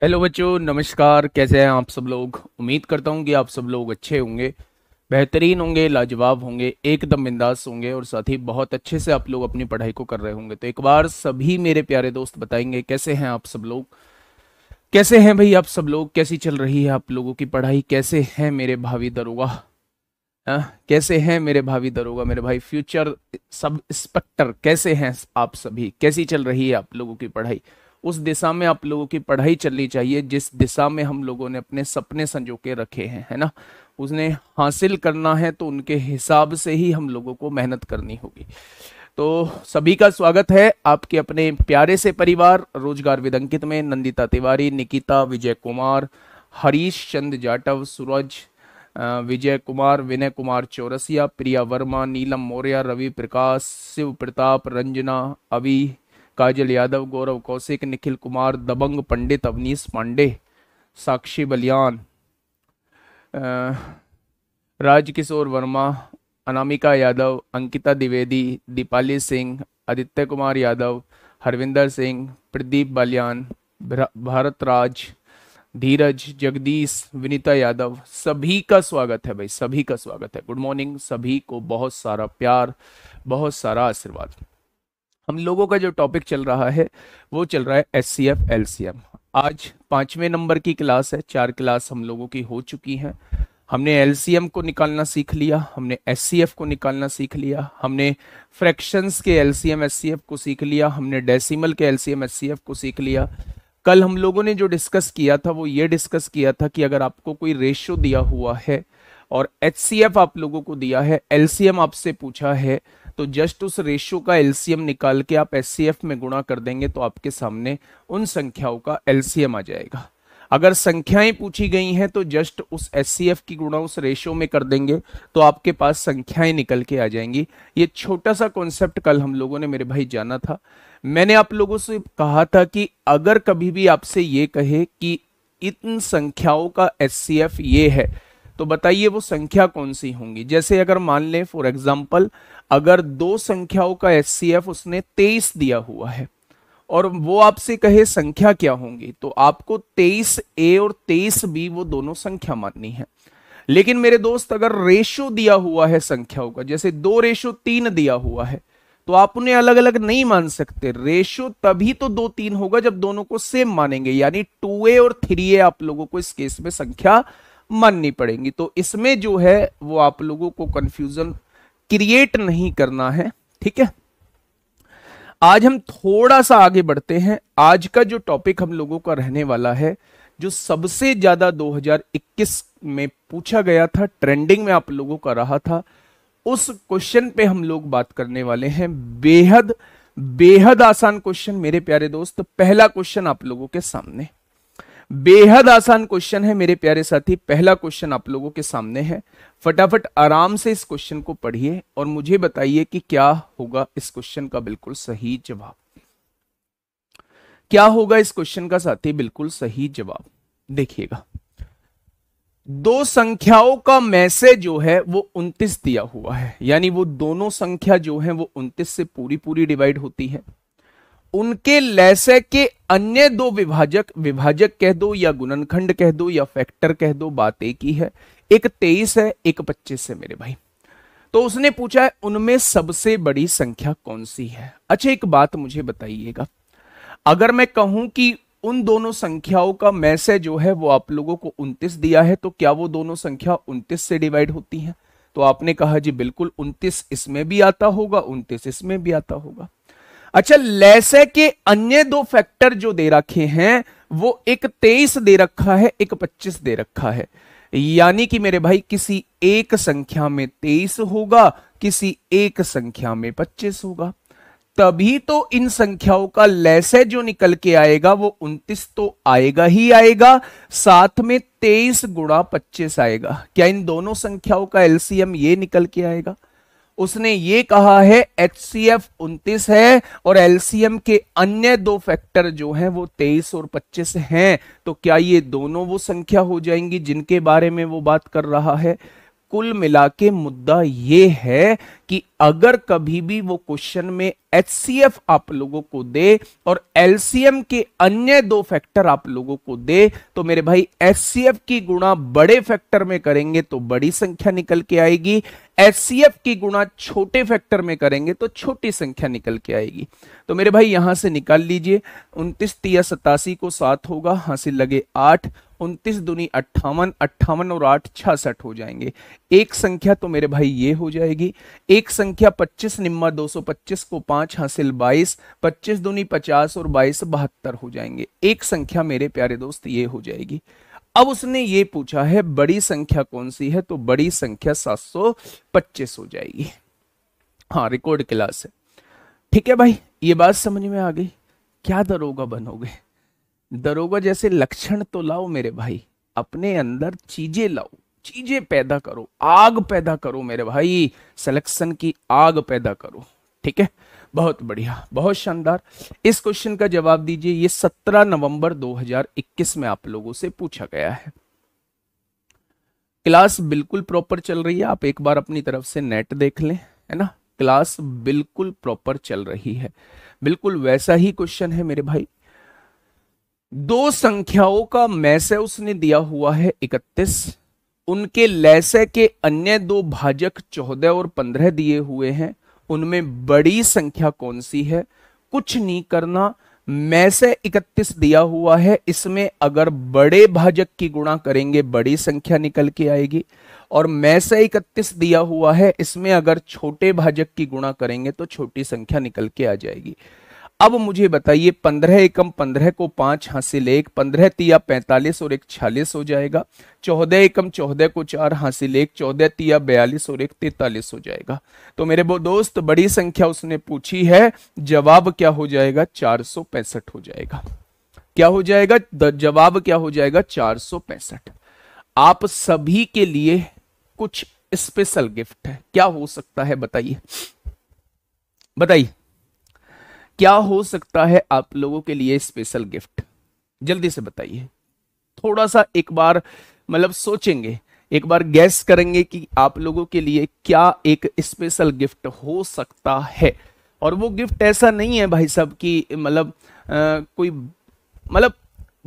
Hello बच्चों, नमस्कार। कैसे हैं आप सब लोग। उम्मीद करता हूं कि आप सब लोग अच्छे होंगे, बेहतरीन होंगे, लाजवाब होंगे, एकदम बिंदास होंगे और साथ ही बहुत अच्छे से आप लोग अपनी पढ़ाई को कर रहे होंगे। तो एक बार सभी मेरे प्यारे दोस्त बताएंगे कैसे हैं आप सब लोग। कैसे हैं भाई आप सब लोग, कैसी चल रही है आप लोगों की पढ़ाई। कैसे हैं मेरे भावी दरोगा। कैसे हैं मेरे भावी दरोगा, मेरे भाई फ्यूचर सब इंस्पेक्टर। कैसे हैं आप सभी, कैसी चल रही है आप लोगों की पढ़ाई। उस दिशा में आप लोगों की पढ़ाई चलनी चाहिए जिस दिशा में हम लोगों ने अपने सपने संजो के रखे हैं, है ना। उसने हासिल करना है तो उनके हिसाब से ही हम लोगों को मेहनत करनी होगी। तो सभी का स्वागत है आपके अपने प्यारे से परिवार रोजगार विद अंकित में। नंदिता तिवारी, निकिता, विजय कुमार, हरीश चंद जाटव, सूरज, विजय कुमार, विनय कुमार चौरसिया, प्रिया वर्मा, नीलम मौर्य, रवि प्रकाश, शिव प्रताप, रंजना, अभी, काजल यादव, गौरव कौशिक, निखिल कुमार, दबंग पंडित, अवनीश पांडे, साक्षी बलियान, राजकिशोर वर्मा, अनामिका यादव, अंकिता द्विवेदी, दीपाली सिंह, आदित्य कुमार यादव, हरविंदर सिंह, प्रदीप बालियान, भारत राज, धीरज, जगदीश, विनीता यादव। सभी का स्वागत है भाई, सभी का स्वागत है। गुड मॉर्निंग सभी को, बहुत सारा प्यार, बहुत सारा आशीर्वाद। हम लोगों का जो टॉपिक चल रहा है वो चल रहा है एचसीएफ एलसीएम। आज 5वें नंबर की क्लास है। 4 क्लास हम लोगों की हो चुकी हैं। हमने एलसीएम को निकालना सीख लिया, हमने एचसीएफ को निकालना सीख लिया, हमने फ्रैक्शंस के एलसीएम एचसीएफ को सीख लिया, हमने डेसिमल के एलसीएम एचसीएफ को सीख लिया। कल हम लोगों ने जो डिस्कस किया था वो ये डिस्कस किया था कि अगर आपको कोई रेशियो दिया हुआ है और एचसीएफ आप लोगों को दिया है, एलसीएम आपसे पूछा है, तो जस्ट उस रेशियो का एलसीएम निकाल के आप एचसीएफ में गुणा कर देंगे तो आपके सामने उन संख्याओं का एलसीएम आ जाएगा। अगर संख्याएं पूछी गई हैं तो जस्ट उस एचसीएफ की गुणा उस रेशियो में कर देंगे तो आपके पास संख्याएं निकल के आ जाएंगी। ये छोटा सा कॉन्सेप्ट कल हम लोगों ने मेरे भाई जाना था। मैंने आप लोगों से कहा था कि अगर कभी भी आपसे ये कहे कि इन संख्याओं का एचसीएफ ये है तो बताइए वो संख्या कौन सी होंगी। जैसे अगर मान लें फॉर एग्जांपल, अगर दो संख्याओं का एचसीएफ उसने 23 दिया हुआ है और वो आपसे कहे संख्या क्या होंगी, तो आपको 23A और 23B वो दोनों संख्या माननी है। लेकिन मेरे दोस्त अगर रेशो दिया हुआ है संख्याओं का, जैसे 2:3 दिया हुआ है, तो आप उन्हें अलग अलग नहीं मान सकते। रेशो तभी तो 2:3 होगा जब दोनों को सेम मानेंगे, यानी 2A और 3A आप लोगों को इस केस में संख्या माननी पड़ेंगी। तो इसमें जो है वो आप लोगों को कंफ्यूजन क्रिएट नहीं करना है, ठीक है। आज हम थोड़ा सा आगे बढ़ते हैं। आज का जो टॉपिक हम लोगों का रहने वाला है, जो सबसे ज्यादा 2021 में पूछा गया था, ट्रेंडिंग में आप लोगों का रहा था, उस क्वेश्चन पे हम लोग बात करने वाले हैं। बेहद बेहद आसान क्वेश्चन मेरे प्यारे दोस्त। पहला क्वेश्चन आप लोगों के सामने, बेहद आसान क्वेश्चन है मेरे प्यारे साथी। पहला क्वेश्चन आप लोगों के सामने है। फटाफट आराम से इस क्वेश्चन को पढ़िए और मुझे बताइए कि क्या होगा इस क्वेश्चन का बिल्कुल सही जवाब। क्या होगा इस क्वेश्चन का साथी बिल्कुल सही जवाब। देखिएगा, दो संख्याओं का मैसेज जो है वो 29 दिया हुआ है, यानी वो दोनों संख्या जो है वो 29 से पूरी पूरी डिवाइड होती है। उनके लैसे के अन्य दो विभाजक, विभाजक कह दो या गुणनखंड कह दो या फैक्टर कह दो, बात एक ही है। एक 23 है, एक 25 है मेरे भाई। तो उसने पूछा है उनमें सबसे बड़ी संख्या कौन सी है। अच्छा एक बात मुझे बताइएगा, अगर मैं कहूं कि उन दोनों संख्याओं का मैसेज जो है वो आप लोगों को 29 दिया है, तो क्या वो दोनों संख्या 29 से डिवाइड होती हैं? तो आपने कहा जी बिल्कुल, 29 इसमें भी आता होगा, 29 इसमें भी आता होगा। अच्छा, लैसे के अन्य दो फैक्टर जो दे रखे हैं वो एक 23 दे रखा है, एक 25 दे रखा है, यानी कि मेरे भाई किसी एक संख्या में 23 होगा, किसी एक संख्या में 25 होगा। तभी तो इन संख्याओं का लैसे जो निकल के आएगा वो 29 तो आएगा ही आएगा, साथ में 23 गुणा 25 आएगा। क्या इन दोनों संख्याओं का एलसीएम ये निकल के आएगा? उसने ये कहा है एचसीएफ 29 है और एलसीएम के अन्य दो फैक्टर जो हैं वो 23 और 25 हैं। तो क्या ये दोनों वो संख्या हो जाएंगी जिनके बारे में वो बात कर रहा है? कुल मिला के मुद्दा ये है कि अगर कभी भी वो क्वेश्चन में एचसीएफ आप लोगों को दे और एलसीएम के अन्य दो फैक्टर आप लोगों को दे, तो मेरे भाई एचसीएफ की गुणा बड़े फैक्टर में करेंगे तो बड़ी संख्या निकल के आएगी, एचसीएफ की गुणा छोटे फैक्टर में करेंगे तो छोटी संख्या निकल के आएगी। तो मेरे भाई यहां से निकाल लीजिए, 29 तिया 87 को 7 होगा, हासिल लगे 8, 29 दूनी 58, 58 और 8 66 हो जाएंगे। एक संख्या तो मेरे भाई ये हो जाएगी, एक संख्या 25 निम्मा 225 को 5 हासिल 22, 25 दूनी 50 और 22 72 हो जाएंगे। एक संख्या मेरे प्यारे दोस्त ये हो जाएगी। अब उसने ये पूछा है बड़ी संख्या कौन सी है, तो बड़ी संख्या 725 हो जाएगी। हाँ, रिकॉर्ड क्लास है। ठीक है भाई, ये बात समझ में आ गई। क्या दरोगा बनोगे? दरोगा जैसे लक्षण तो लाओ मेरे भाई, अपने अंदर चीजें लाओ, चीजें पैदा करो, आग पैदा करो मेरे भाई, सिलेक्शन की आग पैदा करो। ठीक है, बहुत बढ़िया, बहुत शानदार। इस क्वेश्चन का जवाब दीजिए। ये 17 नवंबर 2021 में आप लोगों से पूछा गया है। क्लास बिल्कुल प्रॉपर चल रही है, आप एक बार अपनी तरफ से नेट देख लें, है ना। क्लास बिल्कुल प्रॉपर चल रही है, बिल्कुल वैसा ही क्वेश्चन है मेरे भाई। दो संख्याओं का मैसे उसने दिया हुआ है 31, उनके लैसे के अन्य दो भाजक 14 और 15 दिए हुए हैं, उनमें बड़ी संख्या कौन सी है? कुछ नहीं करना, मैसे 31 दिया हुआ है, इसमें अगर बड़े भाजक की गुणा करेंगे बड़ी संख्या निकल के आएगी, और मैसे 31 दिया हुआ है, इसमें अगर छोटे भाजक की गुणा करेंगे तो छोटी संख्या निकल के आ जाएगी। अब मुझे बताइए, 15 एकम 15 को 5 हासिल 1, 15 तिया 45 और 1 46 हो जाएगा। 14 एकम 14 को 4 हासिल 1, 14 तिया 42 और 1 43 हो जाएगा। तो मेरे वो दोस्त, बड़ी संख्या उसने पूछी है, जवाब क्या हो जाएगा? 465 हो जाएगा। क्या हो जाएगा? जवाब क्या हो जाएगा? 465। आप सभी के लिए कुछ स्पेशल गिफ्ट है। क्या हो सकता है बताइए, बताइए क्या हो सकता है आप लोगों के लिए स्पेशल गिफ्ट? जल्दी से बताइए। थोड़ा सा एक बार मतलब सोचेंगे, एक बार गैस करेंगे कि आप लोगों के लिए क्या एक स्पेशल गिफ्ट हो सकता है। और वो गिफ्ट ऐसा नहीं है भाई साहब कि मतलब कोई मतलब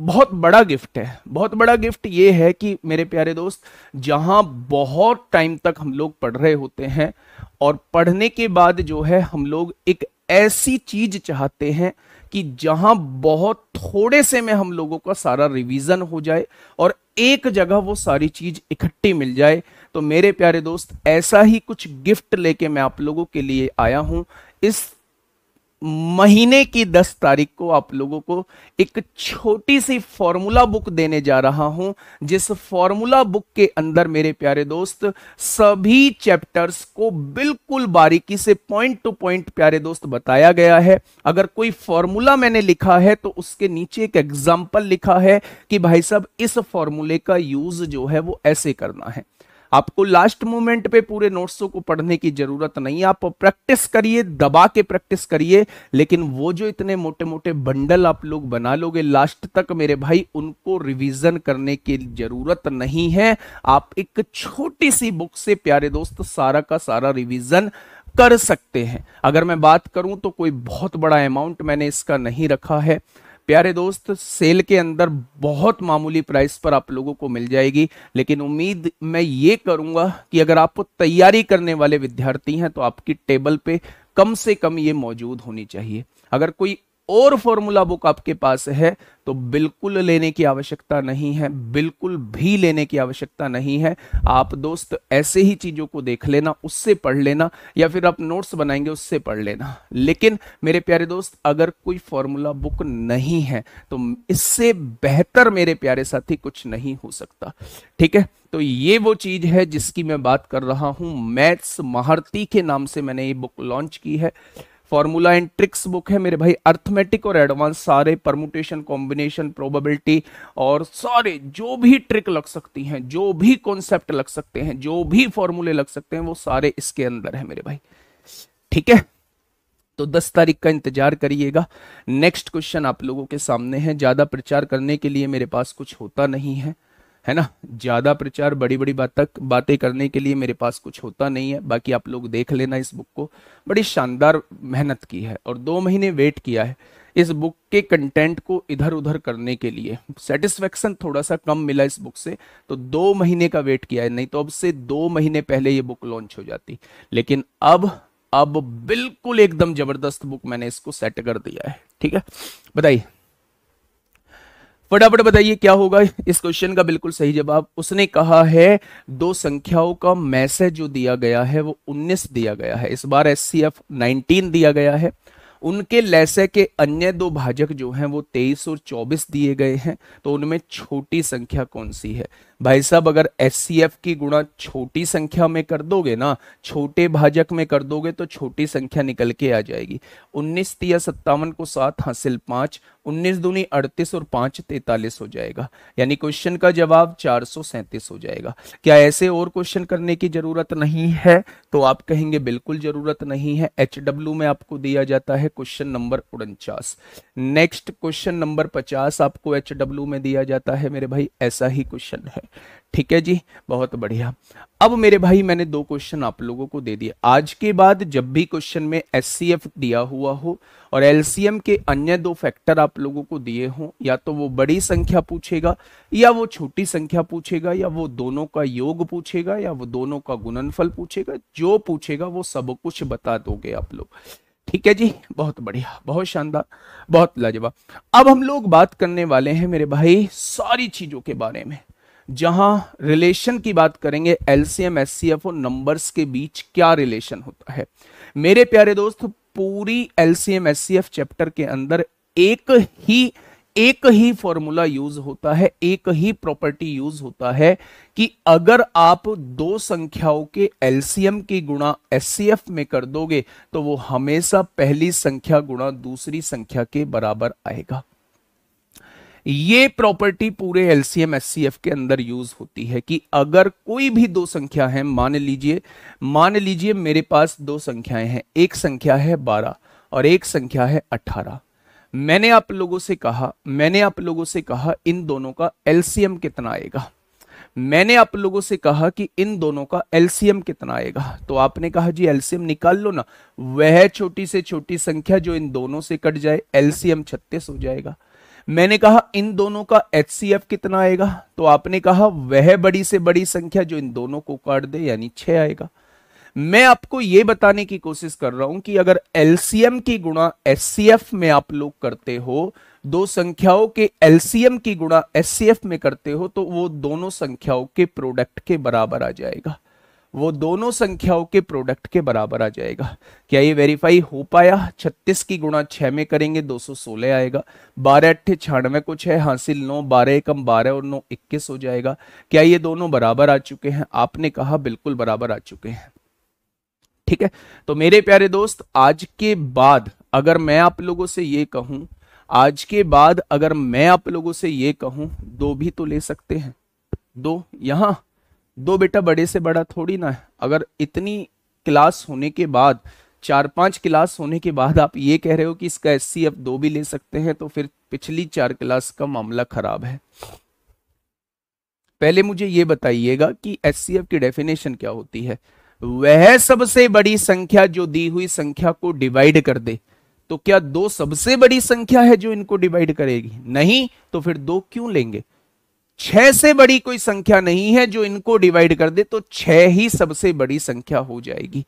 बहुत बड़ा गिफ्ट है। बहुत बड़ा गिफ्ट ये है कि मेरे प्यारे दोस्त, जहां बहुत टाइम तक हम लोग पढ़ रहे होते हैं और पढ़ने के बाद जो है हम लोग एक ऐसी चीज चाहते हैं कि जहां बहुत थोड़े से में हम लोगों का सारा रिवीजन हो जाए और एक जगह वो सारी चीज इकट्ठी मिल जाए। तो मेरे प्यारे दोस्त, ऐसा ही कुछ गिफ्ट लेके मैं आप लोगों के लिए आया हूं। इस महीने की 10 तारीख को आप लोगों को एक छोटी सी फॉर्मूला बुक देने जा रहा हूं, जिस फॉर्मूला बुक के अंदर मेरे प्यारे दोस्त सभी चैप्टर्स को बिल्कुल बारीकी से पॉइंट टू पॉइंट प्यारे दोस्त बताया गया है। अगर कोई फॉर्मूला मैंने लिखा है तो उसके नीचे एक एग्जाम्पल लिखा है कि भाई साहब इस फॉर्मूले का यूज जो है वो ऐसे करना है। आपको लास्ट मोमेंट पे पूरे नोट्सों को पढ़ने की जरूरत नहीं है, आप प्रैक्टिस करिए, दबा के प्रैक्टिस करिए, लेकिन वो जो इतने मोटे मोटे बंडल आप लोग बना लोगे लास्ट तक मेरे भाई, उनको रिवीजन करने की जरूरत नहीं है। आप एक छोटी सी बुक से प्यारे दोस्त सारा का सारा रिवीजन कर सकते हैं। अगर मैं बात करूं तो कोई बहुत बड़ा अमाउंट मैंने इसका नहीं रखा है प्यारे दोस्त, सेल के अंदर बहुत मामूली प्राइस पर आप लोगों को मिल जाएगी। लेकिन उम्मीद मैं ये करूंगा कि अगर आप तैयारी करने वाले विद्यार्थी हैं तो आपकी टेबल पे कम से कम ये मौजूद होनी चाहिए। अगर कोई और फॉर्मूला बुक आपके पास है तो बिल्कुल लेने की आवश्यकता नहीं है, बिल्कुल भी लेने की आवश्यकता नहीं है। आप दोस्त ऐसे ही चीजों को देख लेना, उससे पढ़ लेना, या फिर आप नोट्स बनाएंगे उससे पढ़ लेना। लेकिन मेरे प्यारे दोस्त, अगर कोई फॉर्मूला बुक नहीं है तो इससे बेहतर मेरे प्यारे साथी कुछ नहीं हो सकता। ठीक है, तो ये वो चीज है जिसकी मैं बात कर रहा हूं। मैथ्स महारथी के नाम से मैंने ये बुक लॉन्च की है। फॉर्मूला एंड ट्रिक्स बुक है मेरे भाई, अर्थमेटिक और एडवांस सारे परमुटेशन, कॉम्बिनेशन, प्रोबेबिलिटी और सारे जो भी ट्रिक लग सकती हैं, जो भी कॉन्सेप्ट लग सकते हैं, जो भी फॉर्मूले लग सकते हैं, वो सारे इसके अंदर है मेरे भाई। ठीक है, तो 10 तारीख का इंतजार करिएगा। नेक्स्ट क्वेश्चन आप लोगों के सामने है। ज्यादा प्रचार करने के लिए मेरे पास कुछ होता नहीं है, है ना। ज्यादा प्रचार, बड़ी बड़ी बातें करने के लिए मेरे पास कुछ होता नहीं है। बाकी आप लोग देख लेना इस बुक को, बड़ी शानदार मेहनत की है और 2 महीने वेट किया है इस बुक के कंटेंट को इधर उधर करने के लिए। सेटिस्फेक्शन थोड़ा सा कम मिला इस बुक से, तो 2 महीने का वेट किया है, नहीं तो अब से 2 महीने पहले ये बुक लॉन्च हो जाती। लेकिन अब बिल्कुल एकदम जबरदस्त बुक मैंने इसको सेट कर दिया है। ठीक है, बताइए फटाफट बताइए क्या होगा इस क्वेश्चन का बिल्कुल सही जवाब। उसने कहा है दो संख्याओं का मैसेज जो दिया गया है वो 19 दिया गया है, इस बार एचसीएफ 19 दिया गया है। उनके लैसे के अन्य दो भाजक जो हैं वो 23 और 24 दिए गए हैं, तो उनमें छोटी संख्या कौन सी है? भाई साहब अगर एचसीएफ की गुणा छोटी संख्या में कर दोगे ना, छोटे भाजक में कर दोगे तो छोटी संख्या निकल के आ जाएगी। 19 तिया 57 को 7 हासिल 5, 19 दूनी 38 और 5 43 हो जाएगा, यानी क्वेश्चन का जवाब 437 हो जाएगा। क्या ऐसे और क्वेश्चन करने की जरूरत नहीं है? तो आप कहेंगे बिल्कुल जरूरत नहीं है। एचडब्ल्यू में आपको दिया जाता है question number 49। Next question number 50 आपको एचडब्ल्यू में दिया जाता है मेरे भाई, ऐसा ही क्वेश्चन है। ठीक है जी, बहुत बढ़िया। अब मेरे भाई मैंने 2 क्वेश्चन आप लोगों को दे दिए। आज के बाद जब भी क्वेश्चन में एचसीएफ दिया हुआ हो और एलसीएम के अन्य 2 फैक्टर आप लोगों को दिए हों, या तो वो बड़ी संख्या पूछेगा या वो छोटी संख्या पूछेगा या वो दोनों का योग पूछेगा या वो दोनों का गुणनफल पूछेगा, जो पूछेगा वो सब कुछ बता दोगे आप लोग। ठीक है जी, बहुत बढ़िया, बहुत शानदार, बहुत लाजवाब। अब हम लोग बात करने वाले हैं मेरे भाई सारी चीजों के बारे में, जहां रिलेशन की बात करेंगे। एलसीएम एचसीएफ और नंबर्स के बीच क्या रिलेशन होता है मेरे प्यारे दोस्त। पूरी एलसीएम एचसीएफ चैप्टर के अंदर एक ही फॉर्मूला यूज होता है, एक ही प्रॉपर्टी यूज होता है कि अगर आप 2 संख्याओं के एलसीएम की गुणा एचसीएफ में कर दोगे तो वो हमेशा पहली संख्या गुणा दूसरी संख्या के बराबर आएगा। ये प्रॉपर्टी पूरे एलसीएम एचसीएफ के अंदर यूज होती है कि अगर कोई भी 2 संख्या है, मान लीजिए मेरे पास 2 संख्याएं हैं, एक संख्या है 12 और एक संख्या है 18। मैंने आप लोगों से कहा इन दोनों का एलसीएम कितना आएगा। मैंने आप लोगों से कहा कि इन दोनों का एलसीएम कितना आएगा, तो आपने कहा जी एलसीएम निकाल लो ना। वह छोटी से छोटी संख्या जो इन दोनों से कट जाए, एलसीएम 36 हो जाएगा। मैंने कहा इन दोनों का एचसीएफ कितना आएगा, तो आपने कहा वह बड़ी से बड़ी संख्या जो इन दोनों को काट दे, यानी 6 आएगा। मैं आपको यह बताने की कोशिश कर रहा हूं कि अगर एलसीएम की गुणा एचसीएफ में आप लोग करते हो, 2 संख्याओं के एलसीएम की गुणा एचसीएफ में करते हो, तो वो दोनों संख्याओं के प्रोडक्ट के बराबर आ जाएगा। वो दोनों संख्याओं के प्रोडक्ट के बराबर आ जाएगा। क्या ये वेरीफाई हो पाया? 36 की गुणा 6 में करेंगे 216 आएगा। 12 अट्ठे 96 कुछ है हासिल 9, 12 एकम 12 और 9 21 हो जाएगा। क्या ये दोनों बराबर आ चुके हैं? आपने कहा बिल्कुल बराबर आ चुके हैं। ठीक है, तो मेरे प्यारे दोस्त आज के बाद अगर मैं आप लोगों से ये कहूं, दो भी तो ले सकते हैं, दो यहां, दो बेटा बड़े से बड़ा थोड़ी ना है। अगर इतनी क्लास होने के बाद, 4-5 क्लास होने के बाद आप ये कह रहे हो कि इसका एचसीएफ 2 भी ले सकते हैं, तो फिर पिछली 4 क्लास का मामला खराब है। पहले मुझे ये बताइएगा कि एचसीएफ की डेफिनेशन क्या होती है। वह सबसे बड़ी संख्या जो दी हुई संख्या को डिवाइड कर दे। तो क्या 2 सबसे बड़ी संख्या है जो इनको डिवाइड करेगी? नहीं, तो फिर 2 क्यों लेंगे? 6 से बड़ी कोई संख्या नहीं है जो इनको डिवाइड कर दे, तो 6 ही सबसे बड़ी संख्या हो जाएगी।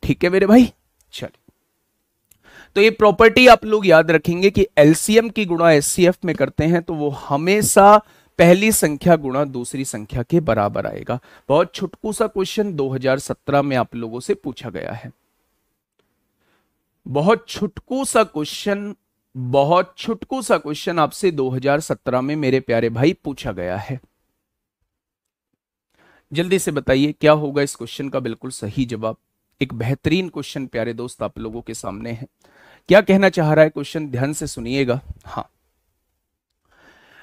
ठीक है मेरे भाई, चलिए तो ये प्रॉपर्टी आप लोग याद रखेंगे कि एलसीएम की गुणा एचसीएफ में करते हैं तो वो हमेशा पहली संख्या गुणा दूसरी संख्या के बराबर आएगा। बहुत छुटकू सा क्वेश्चन 2017 में आप लोगों से पूछा गया है। बहुत छुटकू सा क्वेश्चन आपसे 2017 में मेरे प्यारे भाई पूछा गया है। जल्दी से बताइए क्या होगा इस क्वेश्चन का बिल्कुल सही जवाब। एक बेहतरीन क्वेश्चन प्यारे दोस्त आप लोगों के सामने है। क्या कहना चाह रहा है क्वेश्चन, ध्यान से सुनिएगा। हाँ,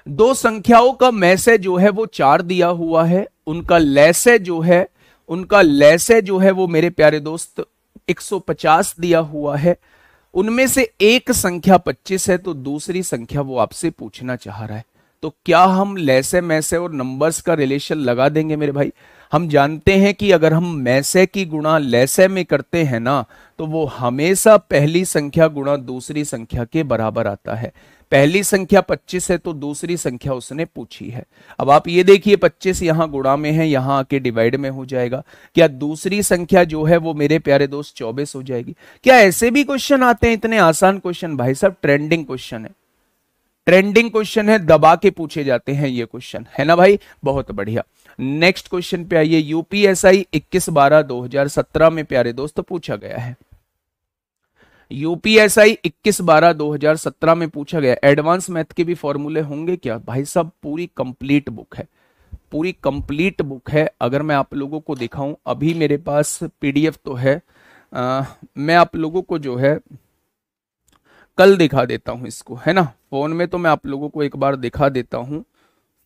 2 संख्याओं का मैसेज जो है वो 4 दिया हुआ है, उनका लैसे जो है वो मेरे प्यारे दोस्त 150 दिया हुआ है। उनमें से एक संख्या 25 है, तो दूसरी संख्या वो आपसे पूछना चाह रहा है। तो क्या हम लैसे मैसे और नंबर्स का रिलेशन लगा देंगे मेरे भाई? हम जानते हैं कि अगर हम मैसे की गुणा लैसे में करते हैं ना, तो वो हमेशा पहली संख्या गुणा दूसरी संख्या के बराबर आता है। पहली संख्या 25 है तो दूसरी संख्या उसने पूछी है। अब आप ये देखिए 25 यहां गुणा में है, यहां आके डिवाइड में हो जाएगा। क्या दूसरी संख्या जो है वो मेरे प्यारे दोस्त 24 हो जाएगी? क्या ऐसे भी क्वेश्चन आते हैं? इतने आसान क्वेश्चन भाई साहब, ट्रेंडिंग क्वेश्चन है, ट्रेंडिंग क्वेश्चन है, दबा के पूछे जाते हैं ये क्वेश्चन, है ना भाई? बहुत बढ़िया। नेक्स्ट क्वेश्चन पे आइए। यूपीएसआई 21/12/2017 में प्यारे दोस्त पूछा गया है। यूपीएसआई 21/12/2017 में पूछा गया। एडवांस मैथ के भी फॉर्मूले होंगे क्या? भाई साहब पूरी कंप्लीट बुक है, पूरी कंप्लीट बुक है। अगर मैं आप लोगों को दिखाऊं, अभी मेरे पास पीडीएफ तो है, मैं आप लोगों को जो है कल दिखा देता हूं इसको, है ना? फोन में तो मैं आप लोगों को एक बार दिखा देता हूं,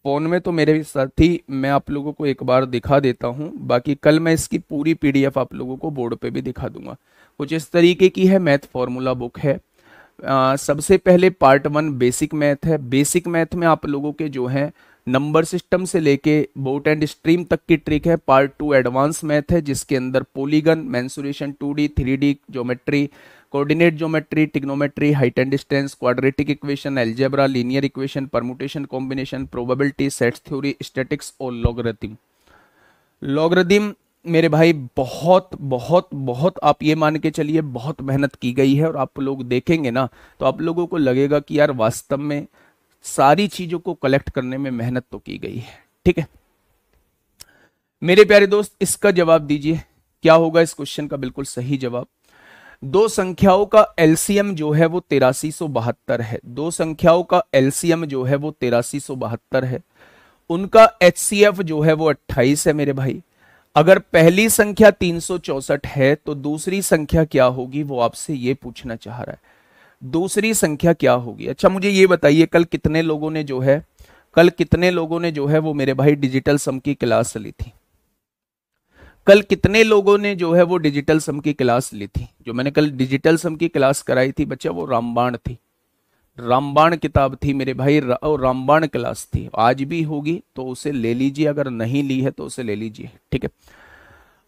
फोन में तो मेरे साथी मैं आप लोगों को एक बार दिखा देता हूं, बाकी कल मैं इसकी पूरी पीडीएफ आप लोगों को बोर्ड पे भी दिखा दूंगा। कुछ इस तरीके की है, मैथ फॉर्मूला बुक है। सबसे पहले पार्ट 1 बेसिक मैथ है। बेसिक मैथ में आप लोगों के जो है नंबर सिस्टम से लेके बोट एंड स्ट्रीम तक की ट्रिक है। पार्ट 2 एडवांस मैथ है, जिसके अंदर polygon, mensuration, 2D 3D geometry, coordinate geometry, trigonometry, height and distance, quadratic equation, algebra, linear equation, permutation, combination, probability, sets theory, statics और logarithm. Logarithm मेरे भाई बहुत बहुत बहुत आप ये मान के चलिए बहुत मेहनत की गई है, और आप लोग देखेंगे ना तो आप लोगों को लगेगा कि यार वास्तव में सारी चीजों को कलेक्ट करने में मेहनत तो की गई है। ठीक है मेरे प्यारे दोस्त, इसका जवाब दीजिए क्या होगा इस क्वेश्चन का बिल्कुल सही जवाब। दो संख्याओं का एलसीएम जो है वो 8372 है। दो संख्याओं का एलसीएम जो है वो 8372 है। उनका एचसीएफ जो है वो 28 है मेरे भाई। अगर पहली संख्या 364 है तो दूसरी संख्या क्या होगी, वो आपसे ये पूछना चाह रहा है। दूसरी संख्या क्या होगी? अच्छा मुझे ये बताइए, कल कितने लोगों ने जो है वो मेरे भाई डिजिटल सम की क्लास ली थी? कल कितने लोगों ने जो है वो डिजिटल सम की क्लास ली थी? जो मैंने कल डिजिटल सम की क्लास कराई थी बच्चा, वो रामबाण थी, रामबाण किताब थी मेरे भाई, और रामबाण क्लास थी। आज भी होगी तो उसे ले लीजिए, अगर नहीं ली है तो उसे ले लीजिए। ठीक है,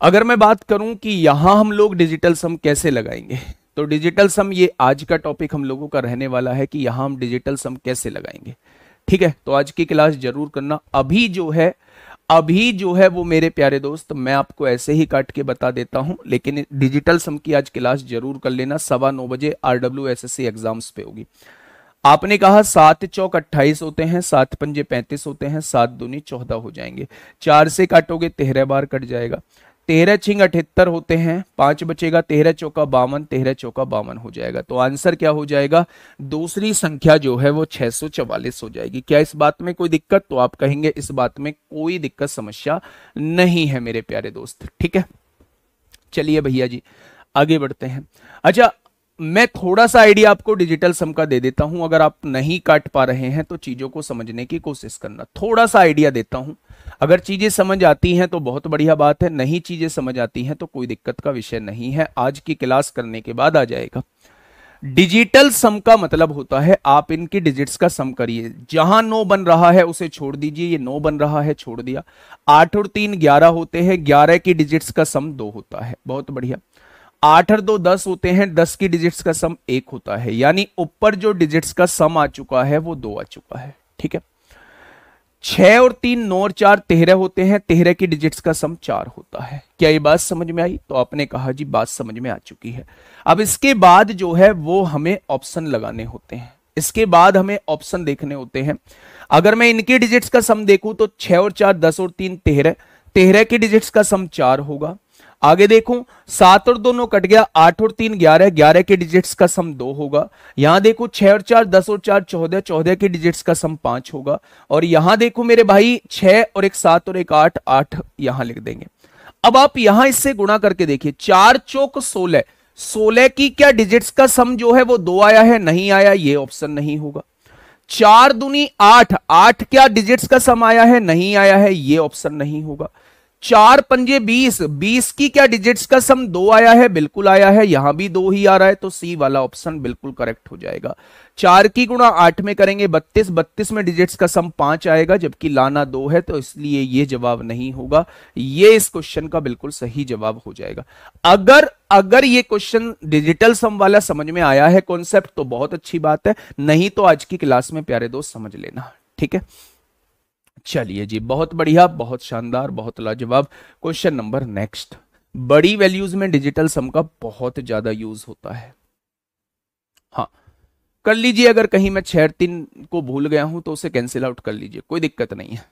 अगर मैं बात करूं कि यहां हम लोग डिजिटल सम कैसे लगाएंगे, तो डिजिटल सम ये आज का टॉपिक हम लोगों का रहने वाला है कि यहां हम डिजिटल सम कैसे लगाएंगे। ठीक है, तो आज की क्लास जरूर करना। अभी जो है वो मेरे प्यारे दोस्त मैं आपको ऐसे ही काट के बता देता हूं, लेकिन डिजिटल सम की आज क्लास जरूर कर लेना। 9:15 बजे RWSSC एग्जाम्स पे होगी। आपने कहा 7 चौक 28 होते हैं, 7 पंजे 35 होते हैं, 7 दूनी 14 हो जाएंगे। 4 से काटोगे 13 बार कट जाएगा। 13 छिंग 78 होते हैं, 5 बचेगा, 13 चौका 52, 13 चौका 52 हो जाएगा। तो आंसर क्या हो जाएगा? दूसरी संख्या जो है वो 644 हो जाएगी। क्या इस बात में कोई दिक्कत? तो आप कहेंगे इस बात में कोई दिक्कत समस्या नहीं है मेरे प्यारे दोस्त। ठीक है, चलिए भैया जी आगे बढ़ते हैं। अच्छा मैं थोड़ा सा आइडिया आपको डिजिटल सम का दे देता हूं, अगर आप नहीं काट पा रहे हैं तो चीजों को समझने की कोशिश करना। थोड़ा सा आइडिया देता हूं, अगर चीजें समझ आती हैं तो बहुत बढ़िया बात है, नहीं चीजें समझ आती हैं तो कोई दिक्कत का विषय नहीं है, आज की क्लास करने के बाद आ जाएगा। डिजिटल सम का मतलब होता है आप इनकी डिजिट्स का सम करिए। जहां 9 बन रहा है उसे छोड़ दीजिए, ये 9 बन रहा है छोड़ दिया। 8 और 3 11 होते हैं, 11 की डिजिट्स का सम 2 होता है। बहुत बढ़िया। 8 और 2 10 होते हैं, 10 की डिजिट्स का सम 1 होता है। यानी ऊपर जो डिजिट्स का सम आ चुका है वो 2 आ चुका है। ठीक है, 6 और 3 9 और 4 13 होते हैं, 13 की डिजिट्स का सम 4 होता है। क्या ये बात समझ में आई? तो आपने कहा जी बात समझ में आ चुकी है। अब इसके बाद जो है वो हमें ऑप्शन लगाने होते हैं, इसके बाद हमें ऑप्शन देखने होते हैं। अगर मैं इनके डिजिट्स का सम देखूं तो 6 और 4 10 और 3 13, 13 की डिजिट्स का सम 4 होगा। आगे देखूं 7 और 2 कट गया, 8 और 3 11, 11 के डिजिट्स का सम 2 होगा। यहां देखो 6 और 4 10 और 4 14, 14 के डिजिट्स का सम 5 होगा। और यहां देखो मेरे भाई 6 और एक 7 और एक 8, 8 यहां लिख देंगे। अब आप यहां इससे गुणा करके देखिए, 4 चौक 16, 16 की क्या डिजिट्स का सम जो है वो 2 आया है? नहीं आया, ये ऑप्शन नहीं होगा। 4 दूनी 8, 8 क्या डिजिट्स का सम आया है? नहीं आया है, ये ऑप्शन नहीं होगा। 4 पंजे 20, 20 की क्या डिजिट्स का सम 2 आया है? बिल्कुल आया है, यहां भी 2 ही आ रहा है, तो सी वाला ऑप्शन बिल्कुल करेक्ट हो जाएगा। 4 की गुणा 8 में करेंगे 32, 32 में डिजिट्स का सम 5 आएगा, जबकि लाना 2 है, तो इसलिए ये जवाब नहीं होगा। ये इस क्वेश्चन का बिल्कुल सही जवाब हो जाएगा। अगर अगर ये क्वेश्चन डिजिटल सम वाला समझ में आया है कॉन्सेप्ट, तो बहुत अच्छी बात है, नहीं तो आज की क्लास में प्यारे दोस्त समझ लेना, ठीक है। चलिए जी, बहुत बढ़िया, बहुत शानदार, बहुत लाजवाब। Question number next. बड़ी वैल्यूज में डिजिटल सम का बहुत ज्यादा यूज होता है। हाँ, कर लीजिए, अगर कहीं मैं 6 3 को भूल गया हूं तो उसे कैंसिल आउट कर लीजिए, कोई दिक्कत नहीं है।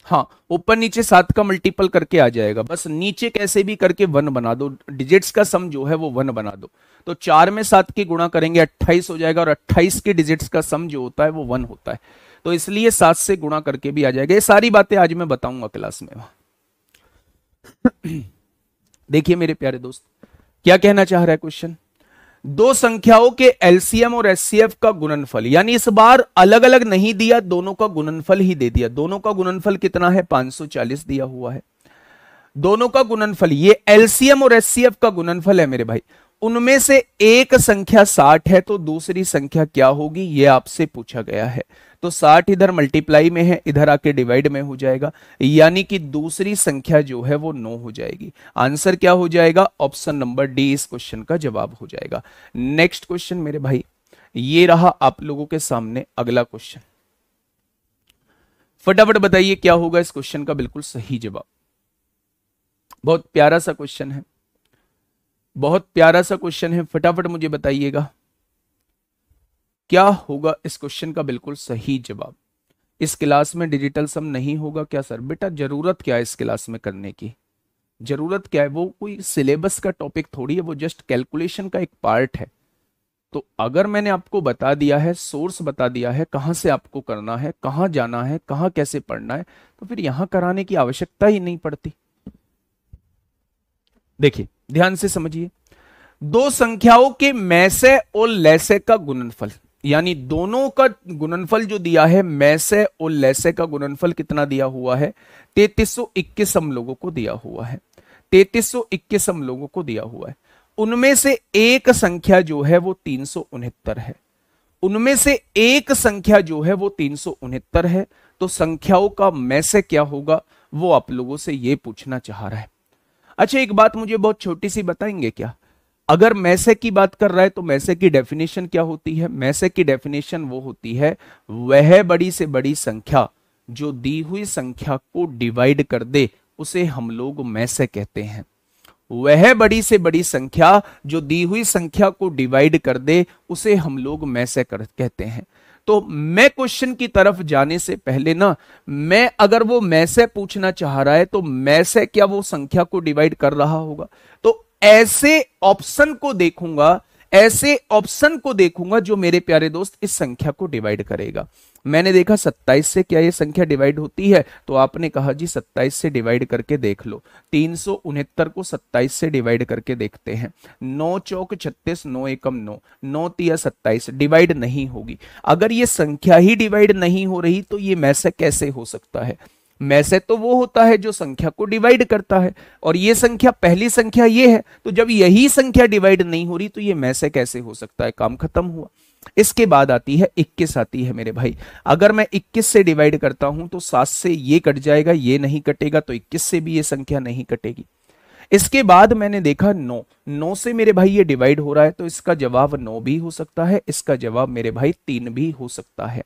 हाँ, ऊपर नीचे 7 का मल्टीपल करके आ जाएगा, बस नीचे कैसे भी करके 1 बना दो, डिजिट्स का सम जो है वो 1 बना दो। तो 4 में 7 की गुणा करेंगे 28 हो जाएगा, और 28 के डिजिट्स का सम जो होता है वो 1 होता है, तो इसलिए 7 से गुणा करके भी आ जाएगा। ये सारी बातें आज मैं बताऊंगा क्लास में। देखिए मेरे प्यारे दोस्त, क्या कहना चाह रहा है क्वेश्चन। दो संख्याओं के एलसीएम और एचसीएफ का गुणनफल, यानी इस बार अलग अलग नहीं दिया, दोनों का गुणनफल ही दे दिया। दोनों का गुणनफल कितना है? 540 दिया हुआ है। दोनों का गुणनफल, ये एलसीएम और एचसीएफ का गुणनफल है मेरे भाई। उनमें से एक संख्या 60 है, तो दूसरी संख्या क्या होगी, ये आपसे पूछा गया है। तो 60 इधर मल्टीप्लाई में है, इधर आके डिवाइड में हो जाएगा, यानी कि दूसरी संख्या जो है वो 9 हो जाएगी। आंसर क्या हो जाएगा? ऑप्शन नंबर डी इस क्वेश्चन का जवाब हो जाएगा। नेक्स्ट क्वेश्चन मेरे भाई, ये रहा आप लोगों के सामने अगला क्वेश्चन। फटाफट बताइए क्या होगा इस क्वेश्चन का बिल्कुल सही जवाब। बहुत प्यारा सा क्वेश्चन है, बहुत प्यारा सा क्वेश्चन है, फटाफट मुझे बताइएगा क्या होगा इस क्वेश्चन का बिल्कुल सही जवाब। इस क्लास में डिजिटल सम नहीं होगा क्या सर? बेटा जरूरत क्या है इस क्लास में करने की, जरूरत क्या है? वो कोई सिलेबस का टॉपिक थोड़ी है, वो जस्ट कैलकुलेशन का एक पार्ट है। तो अगर मैंने आपको बता दिया है, सोर्स बता दिया है, कहां से आपको करना है, कहां जाना है, कहां कैसे पढ़ना है, तो फिर यहां कराने की आवश्यकता ही नहीं पड़ती। देखिए ध्यान से समझिए, दो संख्याओं के में से और लैसे का गुणनफल, यानी दोनों का गुणनफल जो दिया है, में से और लैसे का गुणनफल कितना दिया हुआ है? 3321 हम लोगों को दिया हुआ है, 3321 हम लोगों को दिया हुआ है। उनमें से एक संख्या जो है वो 369 है, उनमें से एक संख्या जो है वो 369 है। तो संख्याओं का में से क्या होगा, वो आप लोगों से ये पूछना चाह रहा है। अच्छा एक बात मुझे बहुत छोटी सी बताएंगे क्या? अगर मैसे की बात कर रहा है तो मैसे की डेफिनेशन क्या होती है? मैसे की डेफिनेशन वो होती है, वह बड़ी से बड़ी संख्या जो दी हुई संख्या को डिवाइड कर दे उसे हम लोग मैसे कहते हैं। वह बड़ी से बड़ी संख्या जो दी हुई संख्या को डिवाइड कर दे उसे हम लोग मैसे कहते हैं। तो मैं क्वेश्चन की तरफ जाने से पहले ना, मैं अगर वो मैसे पूछना चाह रहा है तो मैसे क्या वो संख्या को डिवाइड कर रहा होगा? तो ऐसे ऑप्शन को देखूंगा, ऐसे ऑप्शन को देखूंगा जो मेरे प्यारे दोस्त इस संख्या को डिवाइड करेगा। मैंने देखा 27 से क्या ये संख्या डिवाइड होती है, तो आपने कहा जी 27 से डिवाइड करके देख लो। 369 को 27 से डिवाइड करके देखते हैं। 9 चौक 36, 9 एकम 9, 9 तिया 27, डिवाइड नहीं होगी। अगर ये संख्या ही डिवाइड नहीं हो रही तो ये मैसे कैसे हो सकता है? मैसे तो वो होता है जो संख्या को डिवाइड करता है, और ये संख्या पहली संख्या ये है, तो जब यही संख्या डिवाइड नहीं हो रही तो ये मैसे कैसे हो सकता है? काम खत्म हुआ। इसके बाद आती है 21 आती है मेरे भाई। अगर मैं 21 से डिवाइड करता हूं तो 7 से ये कट जाएगा, ये नहीं कटेगा, तो 21 से भी ये संख्या नहीं कटेगी। इसके बाद मैंने देखा 9, 9 से मेरे भाई ये डिवाइड हो रहा है, तो इसका जवाब 9 भी हो सकता है, इसका जवाब मेरे भाई 3 भी हो सकता है,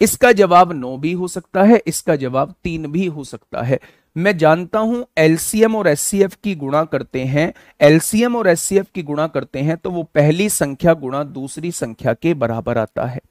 इसका जवाब 9 भी हो सकता है, इसका जवाब 3 भी हो सकता है। मैं जानता हूं एलसीएम और एचसीएफ की गुणा करते हैं, एलसीएम और एचसीएफ की गुणा करते हैं तो वो पहली संख्या गुणा दूसरी संख्या के बराबर आता है।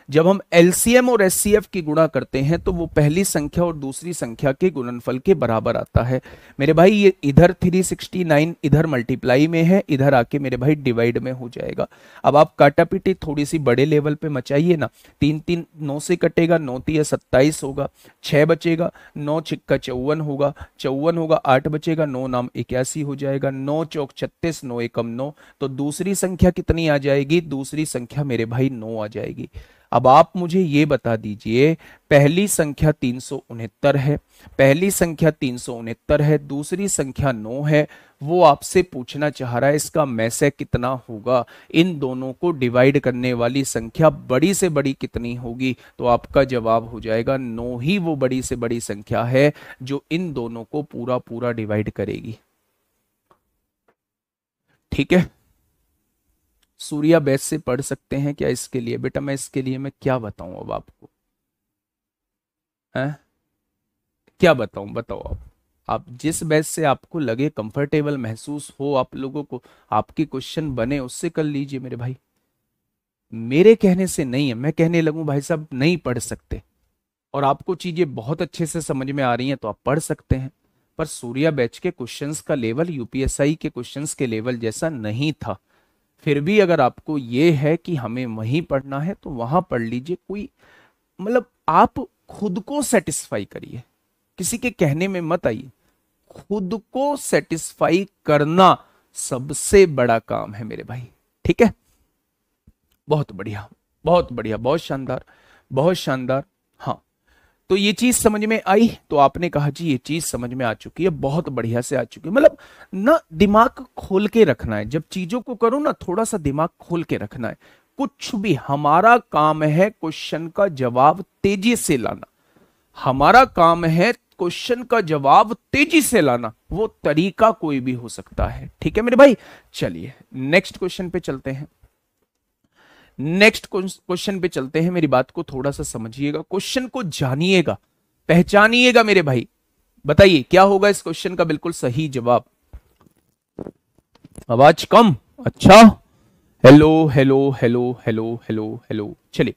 जब हम एलसीएम और एचसीएफ की गुणा करते हैं तो वो पहली संख्या और दूसरी संख्या के गुणनफल के बराबर आता है। मेरे भाई ये इधर 369 इधर मल्टीप्लाई में है, इधर आके मेरे भाई डिवाइड में हो जाएगा। अब आप काटापीटी थोड़ी सी बड़े लेवल पे मचाइए ना। 3 3 9 से कटेगा, 9 तिया 27 होगा, 6 बचेगा, 9 छिक्का 54 होगा, 54 होगा, 8 बचेगा, 9 नाम 81 हो जाएगा, 9 चौक 36, 9 एकम 9, तो दूसरी संख्या कितनी आ जाएगी? दूसरी संख्या मेरे भाई 9 आ जाएगी। अब आप मुझे ये बता दीजिए, पहली संख्या 369 है, पहली संख्या 369 है, दूसरी संख्या 9 है, वो आपसे पूछना चाह रहा है इसका में से कितना होगा, इन दोनों को डिवाइड करने वाली संख्या बड़ी से बड़ी कितनी होगी। तो आपका जवाब हो जाएगा 9 ही वो बड़ी से बड़ी संख्या है जो इन दोनों को पूरा पूरा डिवाइड करेगी। ठीक है, सूर्या बैच से पढ़ सकते हैं क्या इसके लिए? बेटा मैं इसके लिए मैं क्या बताऊं अब आपको, है क्या बताऊं, बताओ आप जिस बैच से आपको लगे कंफर्टेबल महसूस हो आप लोगों को, आपके क्वेश्चन बने, उससे कर लीजिए मेरे भाई। मेरे कहने से नहीं है, मैं कहने लगूं भाई साहब नहीं पढ़ सकते और आपको चीजें बहुत अच्छे से समझ में आ रही हैं तो आप पढ़ सकते हैं, पर सूर्या बैच के क्वेश्चंस का लेवल यूपीएसआई के क्वेश्चंस के लेवल जैसा नहीं था। फिर भी अगर आपको ये है कि हमें वहीं पढ़ना है तो वहां पढ़ लीजिए, कोई मतलब आप खुद को सेटिस्फाई करिए, किसी के कहने में मत आइए। खुद को सेटिस्फाई करना सबसे बड़ा काम है मेरे भाई। ठीक है, बहुत बढ़िया, बहुत बढ़िया, बहुत शानदार, बहुत शानदार। हाँ, तो ये चीज समझ में आई, तो आपने कहा जी ये चीज समझ में आ चुकी है, बहुत बढ़िया से आ चुकी है। मतलब ना दिमाग खोल के रखना है, जब चीजों को करो ना थोड़ा सा दिमाग खोल के रखना है। कुछ भी हमारा काम है क्वेश्चन का जवाब तेजी से लाना, हमारा काम है क्वेश्चन का जवाब तेजी से लाना, वो तरीका कोई भी हो सकता है। ठीक है मेरे भाई, चलिए नेक्स्ट क्वेश्चन पे चलते हैं, नेक्स्ट क्वेश्चन पे चलते हैं। मेरी बात को थोड़ा सा समझिएगा, क्वेश्चन को जानिएगा, पहचानिएगा मेरे भाई। बताइए क्या होगा इस क्वेश्चन का बिल्कुल सही जवाब? आवाज कम, अच्छा, hello hello hello hello hello hello. चलिए